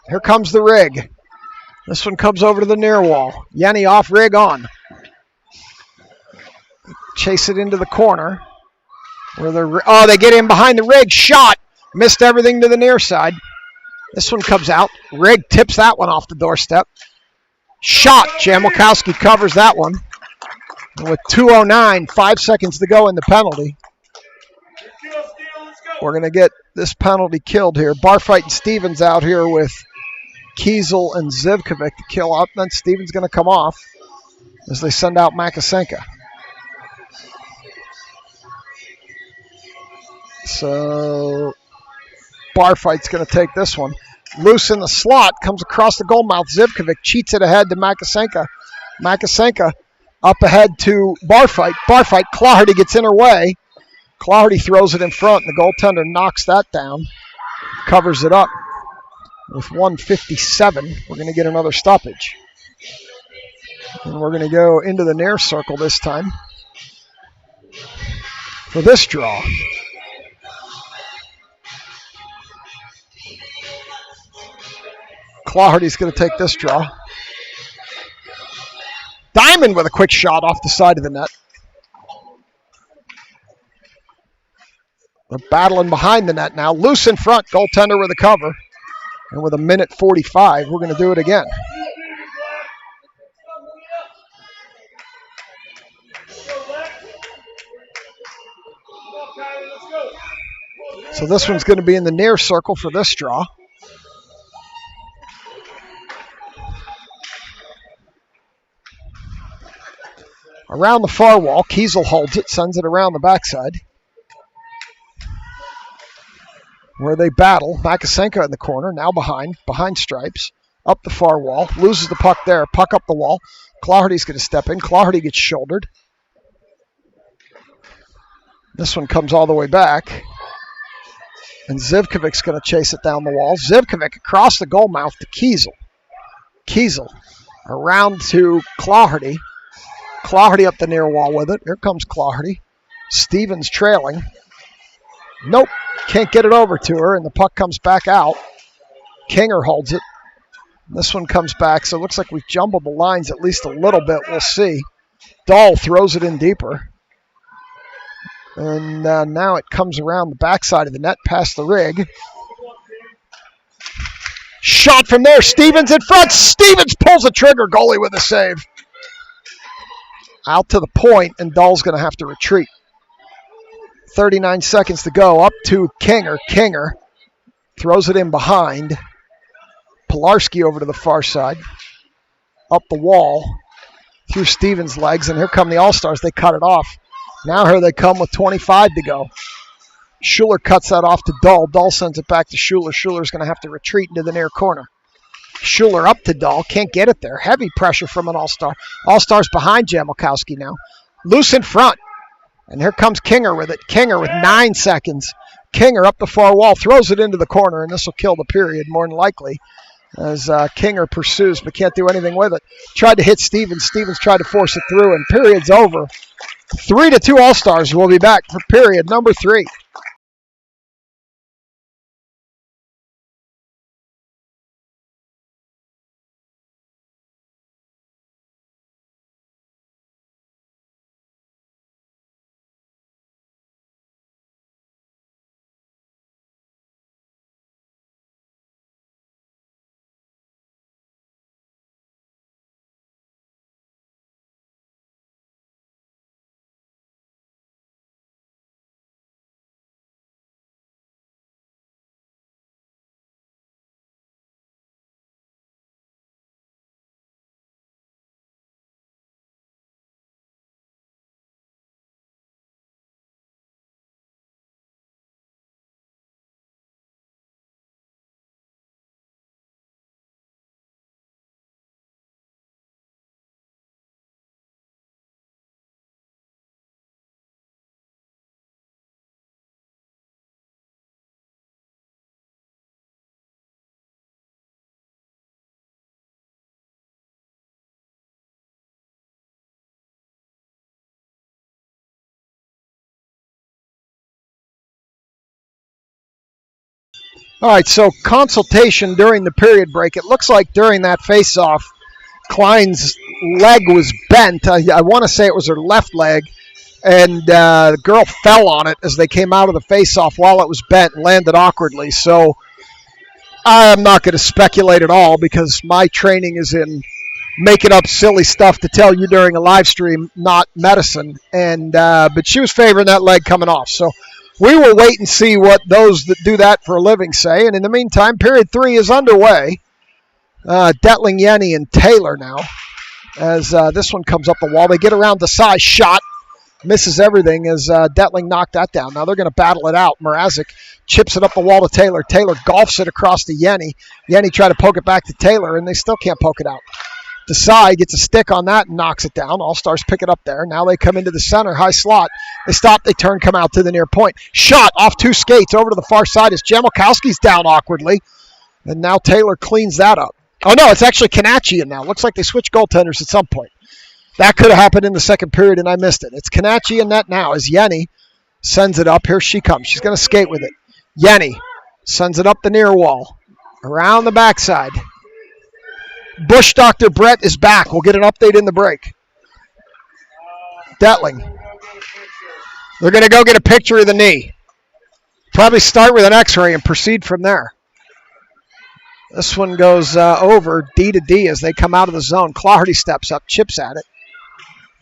Here comes the rig. This one comes over to the near wall. Yenny off, rig on. Chase it into the corner. They get in behind the rig. Shot. Missed everything to the near side. This one comes out. Rig tips that one off the doorstep. Shot. Jamelkowski covers that one. And with 2:09, 5 seconds to go in the penalty. We're going to get this penalty killed here. Barfight and Stevens out here with Kiesel and Zivkovic to kill up. Then Stevens going to come off as they send out Makasenka. So Barfight's going to take this one. Loose in the slot, comes across the goal mouth. Zivkovic cheats it ahead to Makasenka. Makasenka up ahead to Barfight. Barfight, Clardy gets in her way. Clardy throws it in front. The goaltender knocks that down. Covers it up. With 1:57, we're going to get another stoppage. And we're going to go into the near circle this time for this draw. Clardy's going to take this draw. Diamond with a quick shot off the side of the net. They're battling behind the net now. Loose in front. Goaltender with a cover. And with a minute 45, we're going to do it again. So this one's going to be in the near circle for this draw. Around the far wall, Kiesel holds it, sends it around the backside. Where they battle. Makasenka in the corner, now behind stripes. Up the far wall, loses the puck there. Puck up the wall. Clardy's going to step in. Clardy gets shouldered. This one comes all the way back. And Zivkovic's going to chase it down the wall. Zivkovic across the goal mouth to Kiesel. Kiesel around to Clardy. Clardy up the near wall with it. Here comes Clardy. Stevens trailing. Nope. Can't get it over to her, and the puck comes back out. Kinger holds it. This one comes back, so it looks like we've jumbled the lines at least a little bit. We'll see. Dahl throws it in deeper. And now it comes around the backside of the net past the rig. Shot from there. Stevens in front. Stevens pulls the trigger. Goalie with a save. Out to the point, and Dahl's going to have to retreat. 39 seconds to go. Up to Kinger. Kinger throws it in behind. Pilarski over to the far side. Up the wall. Through Stevens' legs, and here come the All-Stars. They cut it off. Now here they come with 25 to go. Schuler cuts that off to Dahl. Dahl sends it back to Schuler. Schuler's going to have to retreat into the near corner. Schuler up to Dahl. Can't get it there. Heavy pressure from an All-Star. All-Stars behind Jamelkowski now. Loose in front. And here comes Kinger with it. Kinger with 9 seconds. Kinger up the far wall. Throws it into the corner, and this will kill the period more than likely. As Kinger pursues but can't do anything with it. Tried to hit Stevens. Stevens tried to force it through, and period's over. 3-2 All-Stars. Will be back for period number 3. All right, so consultation during the period break. It looks like during that face-off, Klein's leg was bent. I want to say it was her left leg, and the girl fell on it as they came out of the face-off while it was bent and landed awkwardly. So I'm not going to speculate at all because my training is in making up silly stuff to tell you during a live stream, not medicine. And but she was favoring that leg coming off. So we will wait and see what those that do that for a living say. And in the meantime, period 3 is underway. Detling, Yenny, and Taylor now. As this one comes up the wall. They get around the side. Shot. Misses everything as Detling knocked that down. Now they're going to battle it out. Mrazek chips it up the wall to Taylor. Taylor golfs it across to Yenny. Yenny tried to poke it back to Taylor, and they still can't poke it out. Desai gets a stick on that and knocks it down. All-Stars pick it up there. Now they come into the center, high slot. They stop, they turn, come out to the near point. Shot off 2 skates over to the far side as Jamelkowski's down awkwardly. And now Taylor cleans that up. Oh, no, it's actually Kanachian now. Looks like they switched goaltenders at some point. That could have happened in the second period, and I missed it. It's Kanachi in net now as Yenny sends it up. Here she comes. She's going to skate with it. Yenny sends it up the near wall. Around the backside. Bush Dr. Brett is back. We'll get an update in the break. Detling. They're going to go get a picture of the knee. Probably start with an x-ray and proceed from there. This one goes over D to D as they come out of the zone. Claherty steps up, chips at it.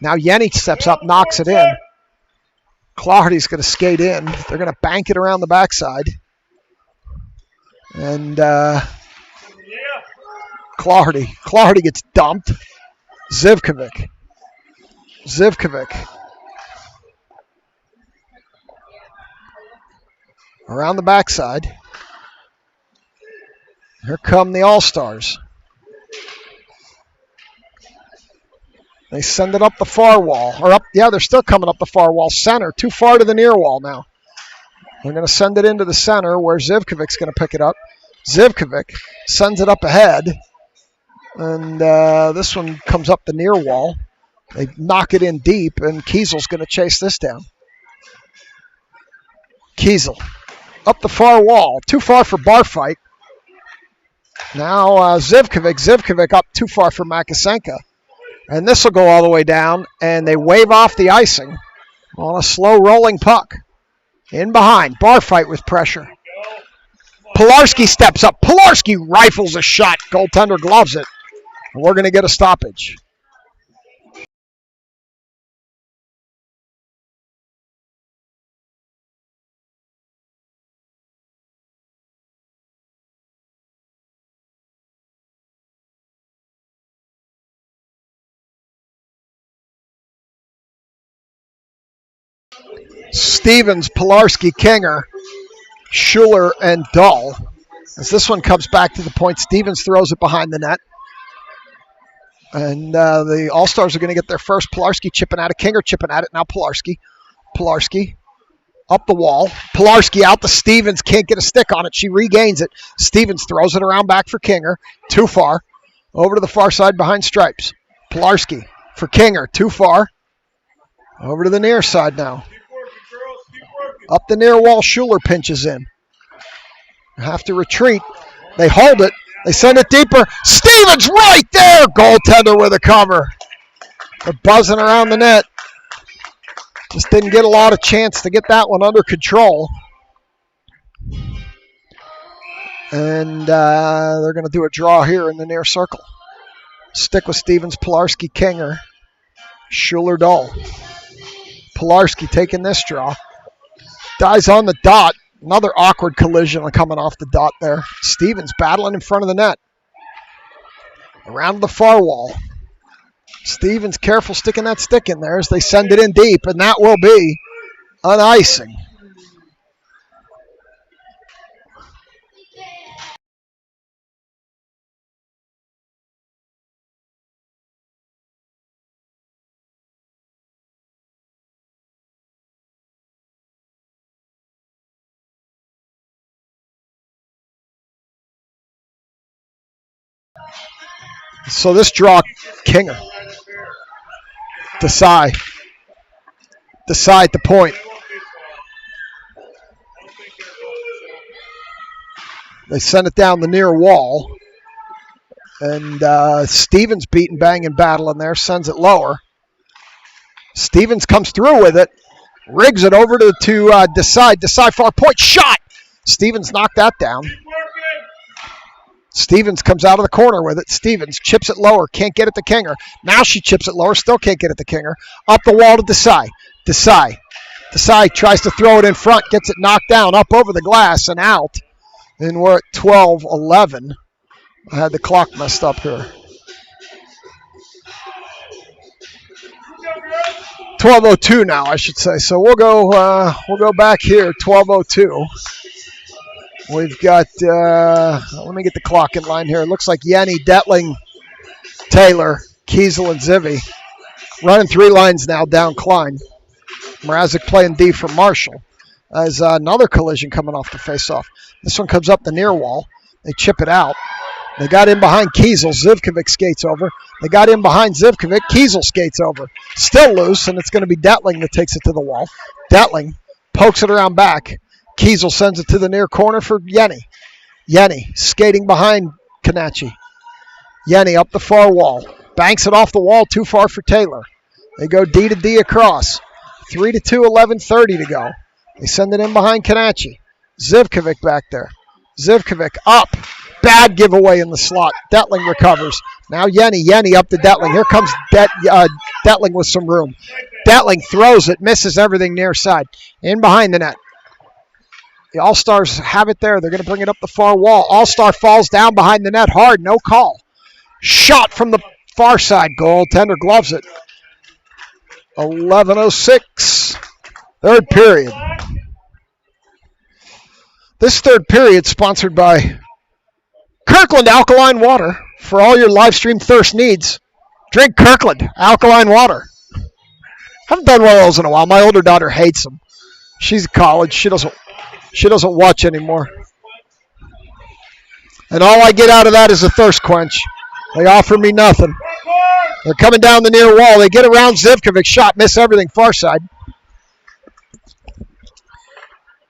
Now Yenny steps up, knocks it in. Claherty's going to skate in. They're going to bank it around the backside. And Claherty gets dumped. Zivkovic. Around the backside. Here come the All-Stars. They send it up the far wall. They're still coming up the far wall. Center, too far to the near wall now. They're going to send it into the center where Zivkovic's going to pick it up. Zivkovic sends it up ahead. And this one comes up the near wall. They knock it in deep, and Kiesel's going to chase this down. Kiesel up the far wall. Too far for bar fight. Now Zivkovic up too far for Makasenka. And this will go all the way down, and they wave off the icing on a slow rolling puck. In behind, bar fight with pressure. Pilarski steps up. Pilarski rifles a shot. Goaltender gloves it. And we're going to get a stoppage. Stevens, Pilarski, Kinger, Schuler, and Dahl. As this one comes back to the point, Stevens throws it behind the net. And the All-Stars are going to get their first. Pilarski chipping at it. Kinger chipping at it. Now Pilarski. Pilarski up the wall. Pilarski out to Stevens. Can't get a stick on it. She regains it. Stevens throws it around back for Kinger. Too far. Over to the far side behind stripes. Pilarski for Kinger. Too far. Over to the near side now. Up the near wall. Schuler pinches in. Have to retreat. They hold it. They send it deeper. Stevens right there. Goaltender with a cover. They're buzzing around the net. Just didn't get a lot of chance to get that one under control. And they're going to do a draw here in the near circle. Stick with Stevens, Pilarski, Kinger, Schuler, Dahl. Pilarski taking this draw. Dies on the dot. Another awkward collision coming off the dot there. Stevens battling in front of the net. Around the far wall. Stevens careful sticking that stick in there as they send it in deep, and that will be an icing. So this draw, Kinger. Desai at the point. They send it down the near wall. And Stevens beating, banging, battling there. Sends it lower. Stevens comes through with it. Rigs it over to Desai. Desai far point. Shot! Stevens knocked that down. Stevens comes out of the corner with it. Stevens chips it lower. Can't get it to Kinger. Now she chips it lower. Still can't get it to Kinger. Up the wall to Desai. Desai tries to throw it in front. Gets it knocked down. Up over the glass and out. And we're at 12-11. I had the clock messed up here. 12:02 now, I should say. So we'll go back here. 12:02. We've got, let me get the clock in line here. It looks like Yenny, Detling, Taylor, Kiesel, and Zivy running three lines now down Klein. Mrazek playing D for Marshall. As another collision coming off the faceoff. This one comes up the near wall. They chip it out. They got in behind Kiesel. Zivkovic skates over. They got in behind Zivkovic. Kiesel skates over. Still loose, and it's going to be Detling that takes it to the wall. Detling pokes it around back. Kiesel sends it to the near corner for Yenny. Yenny skating behind Kanachi. Yenny up the far wall. Banks it off the wall, too far for Taylor. They go D to D across. 3-2, 11:30 to go. They send it in behind Kanachi. Zivkovic back there. Zivkovic up. Bad giveaway in the slot. Detling recovers. Now Yenny up to Detling. Here comes Detling with some room. Detling throws it, misses everything near side. In behind the net. The All-Stars have it there. They're going to bring it up the far wall. All-Star falls down behind the net hard. No call. Shot from the far side. Goaltender gloves it. 11:06. Third period. This third period sponsored by Kirkland Alkaline Water. For all your live stream thirst needs, drink Kirkland Alkaline Water. Haven't done one of those in a while. My older daughter hates them. She's in college. She doesn't watch anymore. And all I get out of that is a thirst quench. They offer me nothing. They're coming down the near wall. They get around Zivkovic. Shot, miss everything far side.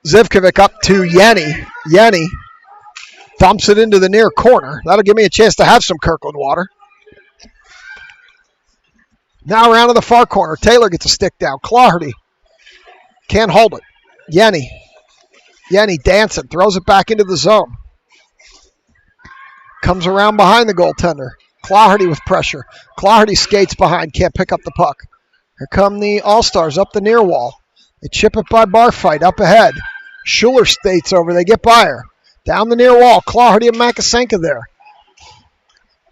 Zivkovic up to Yenny. Yenny dumps it into the near corner. That'll give me a chance to have some Kirkland water. Now around to the far corner. Taylor gets a stick down. Clardy can't hold it. Yenny Yenny dancing, throws it back into the zone. Comes around behind the goaltender. Claherty with pressure. Claherty skates behind, can't pick up the puck. Here come the All-Stars up the near wall. They chip it by Barfight up ahead. Schuler skates over, they get by her. Down the near wall, Claherty and Makasenka there.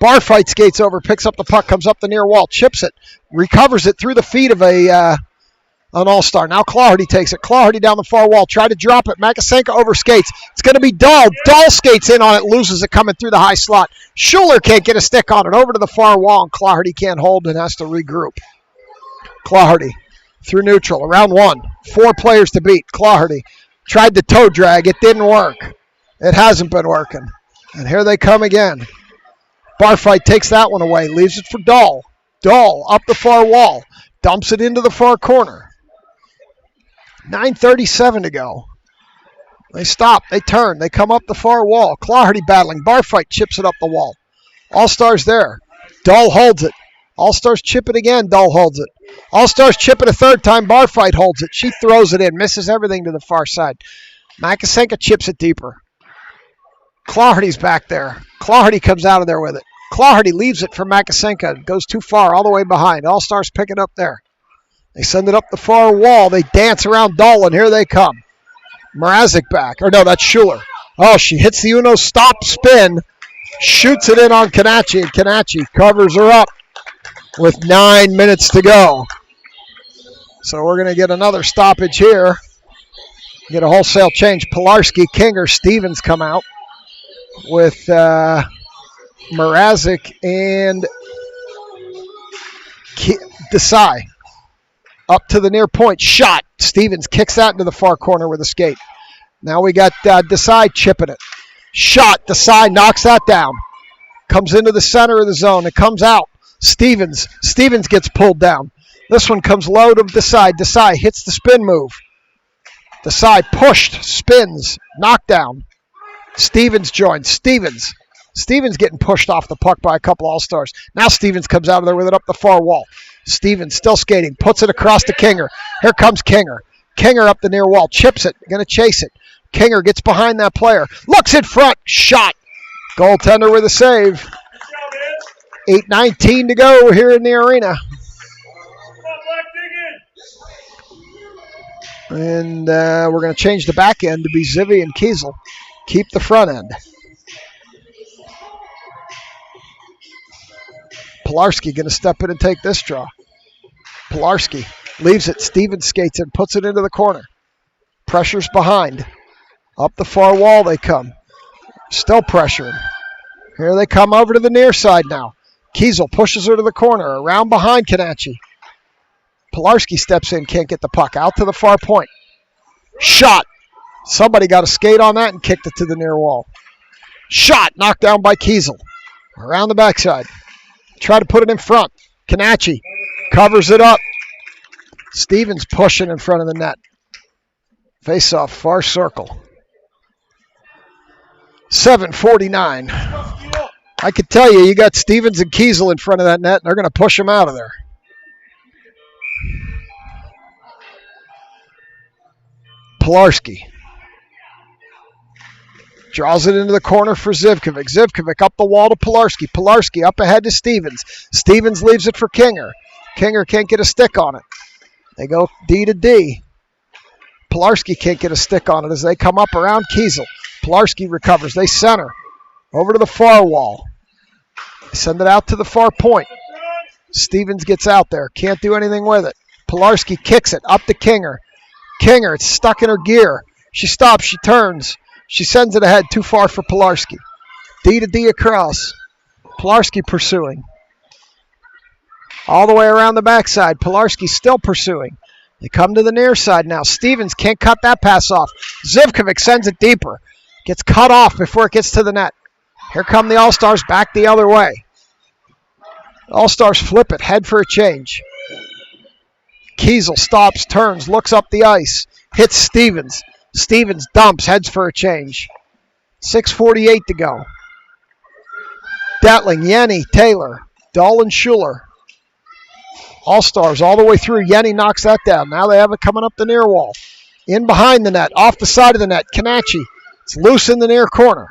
Barfight skates over, picks up the puck, comes up the near wall, chips it, recovers it through the feet of an All-Star. Now Claherty takes it. Claherty down the far wall, try to drop it. Makasenka over skates. It's going to be Dahl. Dahl skates in on it, loses it coming through the high slot. Schuler can't get a stick on it. Over to the far wall, and Claherty can't hold and has to regroup. Claherty through neutral, around one. 4 players to beat. Claherty tried the toe drag. It didn't work. It hasn't been working. And here they come again. Barfight takes that one away, leaves it for Dahl. Dahl up the far wall, dumps it into the far corner. 9:37 to go. They stop, they turn, they come up the far wall. Claherty battling, Barfight chips it up the wall. All-Stars there. Dahl holds it. All-Stars chip it again, Dahl holds it. All-Stars chip it a third time, Barfight holds it. She throws it in, misses everything to the far side. Makasenka chips it deeper. Claherty's back there. Claherty comes out of there with it. Claherty leaves it for Makasenka. Goes too far, all the way behind. All-Stars pick it up there. They send it up the far wall. They dance around Dahl, and here they come. Mrazek back. Or no, that's Schuler. Oh, she hits the Uno stop spin. Shoots it in on Kanachi, and Kanachi covers her up with 9 minutes to go. So we're going to get another stoppage here. Get a wholesale change. Pilarski, Kinger, Stevens come out with Mrazek and Desai. Up to the near point. Shot. Stevens kicks that into the far corner with a skate. Now we got Desai chipping it. Shot. Desai knocks that down. Comes into the center of the zone. It comes out. Stevens gets pulled down. This one comes low to Desai. Desai hits the spin move. Desai pushed. Spins. Knockdown. Stevens joins. Stevens getting pushed off the puck by a couple All-Stars. Now Stevens comes out of there with it up the far wall. Stevens still skating. Puts it across to Kinger. Here comes Kinger. Kinger up the near wall. Chips it. Going to chase it. Kinger gets behind that player. Looks in front. Shot. Goaltender with a save. 8:19 to go here in the arena. And we're going to change the back end to be Zivy and Kiesel. Keep the front end. Pilarski going to step in and take this draw. Pilarski leaves it. Stevens skates in, puts it into the corner. Pressure's behind. Up the far wall they come. Still pressuring. Here they come over to the near side now. Kiesel pushes her to the corner. Around behind Kanachi. Pilarski steps in, can't get the puck. Out to the far point. Shot. Somebody got a skate on that and kicked it to the near wall. Shot. Knocked down by Kiesel. Around the backside. Try to put it in front. Kanachi covers it up. Stevens pushing in front of the net. Face off, far circle. 7:49. I could tell you got Stevens and Kiesel in front of that net, and they're going to push him out of there. Pilarski draws it into the corner for Zivkovic. Zivkovic up the wall to Pilarski. Pilarski up ahead to Stevens. Stevens leaves it for Kinger. Kinger can't get a stick on it. They go D to D. Pilarski can't get a stick on it as they come up around Kiesel. Pilarski recovers. They center. Over to the far wall. They send it out to the far point. Stevens gets out there. Can't do anything with it. Pilarski kicks it up to Kinger. Kinger, it's stuck in her gear. She stops. She turns. She sends it ahead. Too far for Pilarski. D to D across. Pilarski pursuing. All the way around the backside. Pilarski still pursuing. They come to the near side now. Stevens can't cut that pass off. Zivkovic sends it deeper. Gets cut off before it gets to the net. Here come the All-Stars back the other way. All-Stars flip it. Head for a change. Kiesel stops, turns, looks up the ice. Hits Stevens. Stevens dumps, heads for a change. 6:48 to go. Detling, Yenny, Taylor, Dahl, and Schuler. All-Stars all the way through. Yenny knocks that down. Now they have it coming up the near wall. In behind the net, off the side of the net. Kanachi. It's loose in the near corner.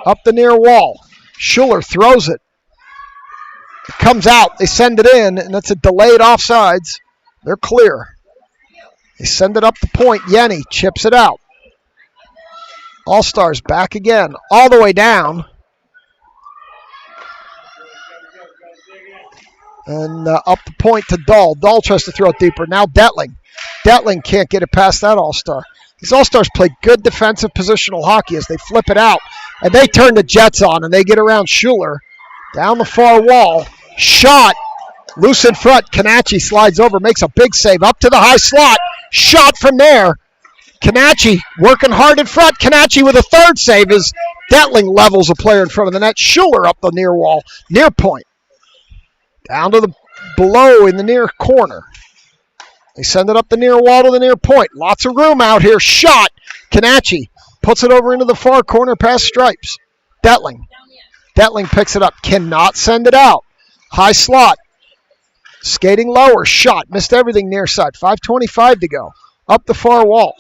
Up the near wall. Schuler throws it. It comes out. They send it in, and that's a delayed offsides. They're clear. They send it up the point. Yenny chips it out. All-Stars back again. All the way down. And up the point to Dahl. Dahl tries to throw it deeper. Now Detling. Detling can't get it past that All-Star. These All-Stars play good defensive positional hockey as they flip it out. And they turn the Jets on, and they get around Schuler. Down the far wall. Shot. Loose in front. Kanachi slides over, makes a big save. Up to the high slot. Shot from there. Kanachi working hard in front. Kanachi with a third save as Detling levels a player in front of the net. Schuler up the near wall. Near point. Down to the below in the near corner. They send it up the near wall to the near point. Lots of room out here. Shot. Kanachi puts it over into the far corner past Stripes. Detling. Detling picks it up. Cannot send it out. High slot. Skating lower. Shot. Missed everything near side. 5:25 to go. Up the far wall.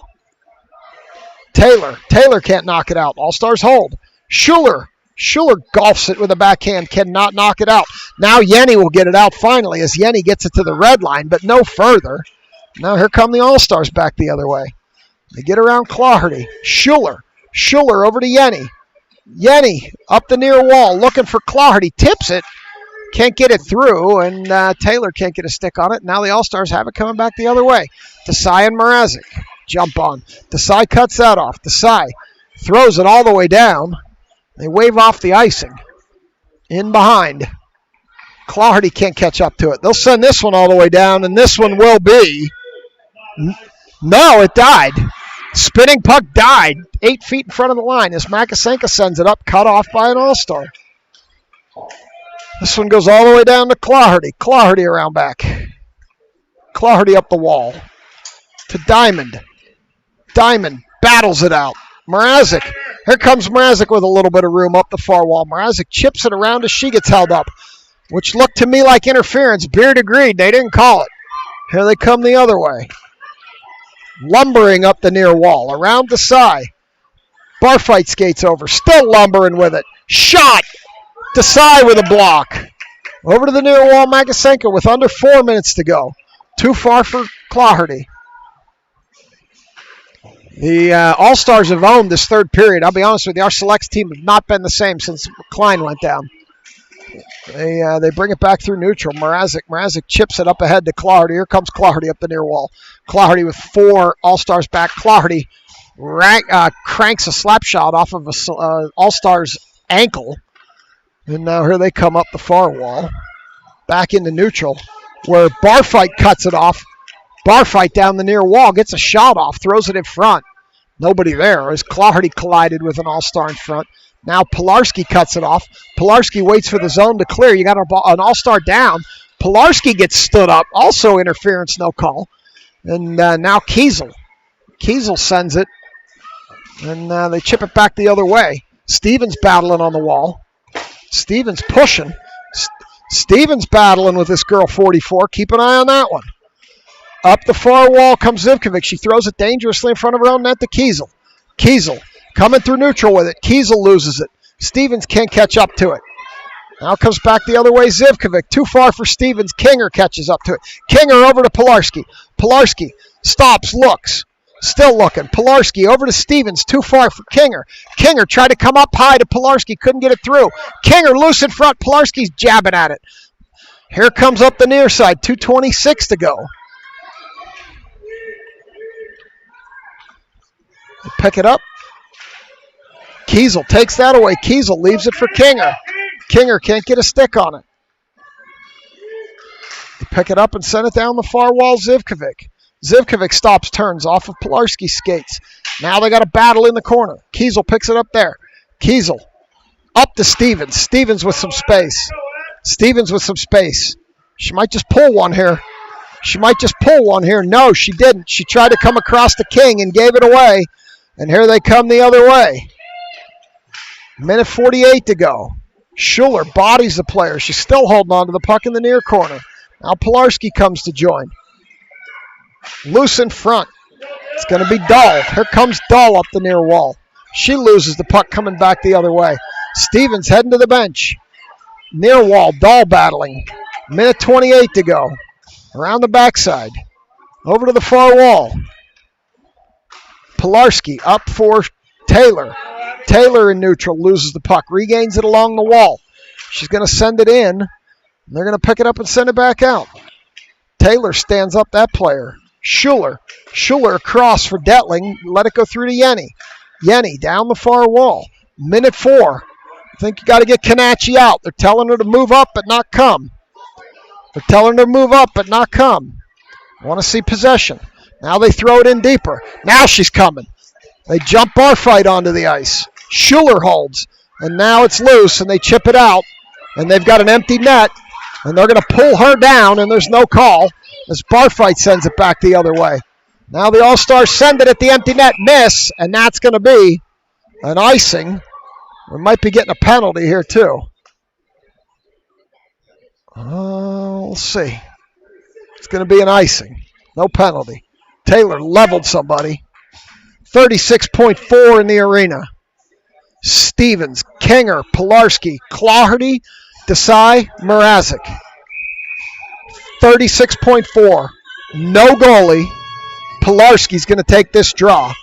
Taylor. Taylor can't knock it out. All-Stars hold. Schuler. Schuler golfs it with a backhand. Cannot knock it out. Now Yenny will get it out finally as Yenny gets it to the red line, but no further. Now here come the All-Stars back the other way. They get around Claherty. Schuler. Schuler over to Yenny. Yenny up the near wall looking for Claherty. Tips it. Can't get it through, and Taylor can't get a stick on it. Now the All-Stars have it coming back the other way. Desai and Mrazek jump on. Desai cuts that off. Desai throws it all the way down. They wave off the icing. In behind. Claherty can't catch up to it. They'll send this one all the way down, and this one will be... No, it died. Spinning puck died 8 feet in front of the line as Makasenka sends it up, cut off by an All-Star. This one goes all the way down to Claherty. Claherty around back. Claherty up the wall. To Diamond. Diamond battles it out. Mrazek. Here comes Mrazek with a little bit of room up the far wall. Mrazek chips it around as she gets held up, which looked to me like interference. Beard agreed. They didn't call it. Here they come the other way. Lumbering up the near wall. Around the side. Barfight skates over. Still lumbering with it. Shot. Desai with a block. Over to the near wall, Makasenka with under 4 minutes to go. Too far for Claherty. The All-Stars have owned this third period. I'll be honest with you, our selects team have not been the same since Klein went down. They bring it back through neutral. Mrazek chips it up ahead to Claherty. Here comes Claherty up the near wall. Claherty with 4 All-Stars back. Claherty cranks a slap shot off of a All-Stars ankle. And now here they come up the far wall. Back into neutral where Barfight cuts it off. Barfight down the near wall, gets a shot off, throws it in front. Nobody there as Claherty collided with an All-Star in front. Now Pilarski cuts it off. Pilarski waits for the zone to clear. You got an All-Star down. Pilarski gets stood up. Also interference, no call. And now Kiesel. Kiesel sends it. And they chip it back the other way. Stevens battling on the wall. Stevens pushing. Stevens battling with this girl 44. Keep an eye on that one. Up the far wall comes Zivkovic. She throws it dangerously in front of her own net to Kiesel. Kiesel coming through neutral with it. Kiesel loses it. Stevens can't catch up to it. Now comes back the other way Zivkovic. Too far for Stevens. Kinger catches up to it. Kinger over to Pilarski. Pilarski stops, looks. Still looking. Pilarski over to Stevens. Too far for Kinger. Kinger tried to come up high to Pilarski. Couldn't get it through. Kinger loose in front. Pilarski's jabbing at it. Here comes up the near side. 2:26 to go. They pick it up. Kiesel takes that away. Kiesel leaves it for Kinger. Kinger can't get a stick on it. They pick it up and send it down the far wall. Zivkovic. Zivkovic stops, turns off of Pilarski's skates. Now they got a battle in the corner. Kiesel picks it up there. Kiesel up to Stevens. Stevens with some space. Stevens with some space. She might just pull one here. No, she didn't. She tried to come across the King and gave it away. And here they come the other way. Minute 48 to go. Schuler bodies the player. She's still holding on to the puck in the near corner. Now Pilarski comes to join. Loose in front. It's going to be Dahl. Here comes Dahl up the near wall. She loses the puck coming back the other way. Stevens heading to the bench. Near wall, Dahl battling. Minute 28 to go. Around the backside. Over to the far wall. Pilarski up for Taylor. Taylor in neutral loses the puck. Regains it along the wall. She's going to send it in. They're going to pick it up and send it back out. Taylor stands up that player. Schuler across for Detling. Let it go through to Yenny. Yenny down the far wall. Minute 4. I think you got to get Kanachi out. They're telling her to move up but not come. They're telling her to move up but not come. I want to see possession. Now they throw it in deeper. Now she's coming. They jump bar fight onto the ice. Schuler holds. And now it's loose and they chip it out. And they've got an empty net. And they're going to pull her down and there's no call as Barfight sends it back the other way. Now the All-Stars send it at the empty net, miss, and that's going to be an icing. We might be getting a penalty here too. We'll see. It's going to be an icing. No penalty. Taylor leveled somebody. 36.4 in the arena. Stevens, Kinger, Pilarski, Claherty, Desai, Mrazek. 36.4. No goalie. Pilarski's going to take this draw.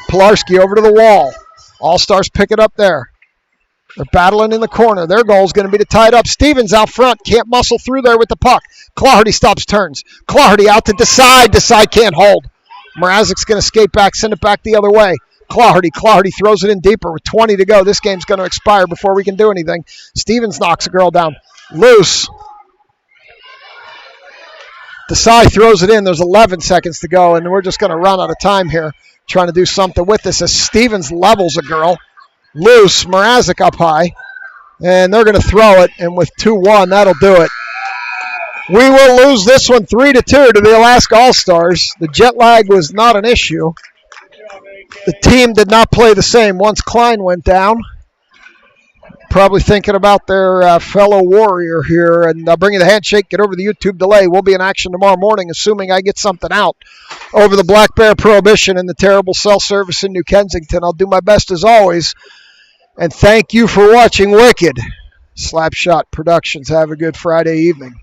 Pilarski over to the wall. All-Stars pick it up there. They're battling in the corner. Their goal is going to be to tie it up. Stevens out front. Can't muscle through there with the puck. Claherty stops turns. Claherty out to Desai. Desai can't hold. Mrazek's going to skate back, send it back the other way. Claherty throws it in deeper with 20 to go. This game's going to expire before we can do anything. Stevens knocks a girl down. Loose. Desai throws it in. There's 11 seconds to go, and we're just going to run out of time here trying to do something with this as Stevens levels a girl. Loose. Mrazek up high. And they're going to throw it, and with 2-1, that'll do it. We will lose this one 3-2 to the Alaska All-Stars. The jet lag was not an issue. The team did not play the same once Klein went down. Probably thinking about their fellow warrior here. And I'll bring you the handshake. Get over the YouTube delay. We'll be in action tomorrow morning, assuming I get something out over the Black Bear Prohibition and the terrible cell service in New Kensington. I'll do my best as always. And thank you for watching Wicked Slapshot Productions. Have a good Friday evening.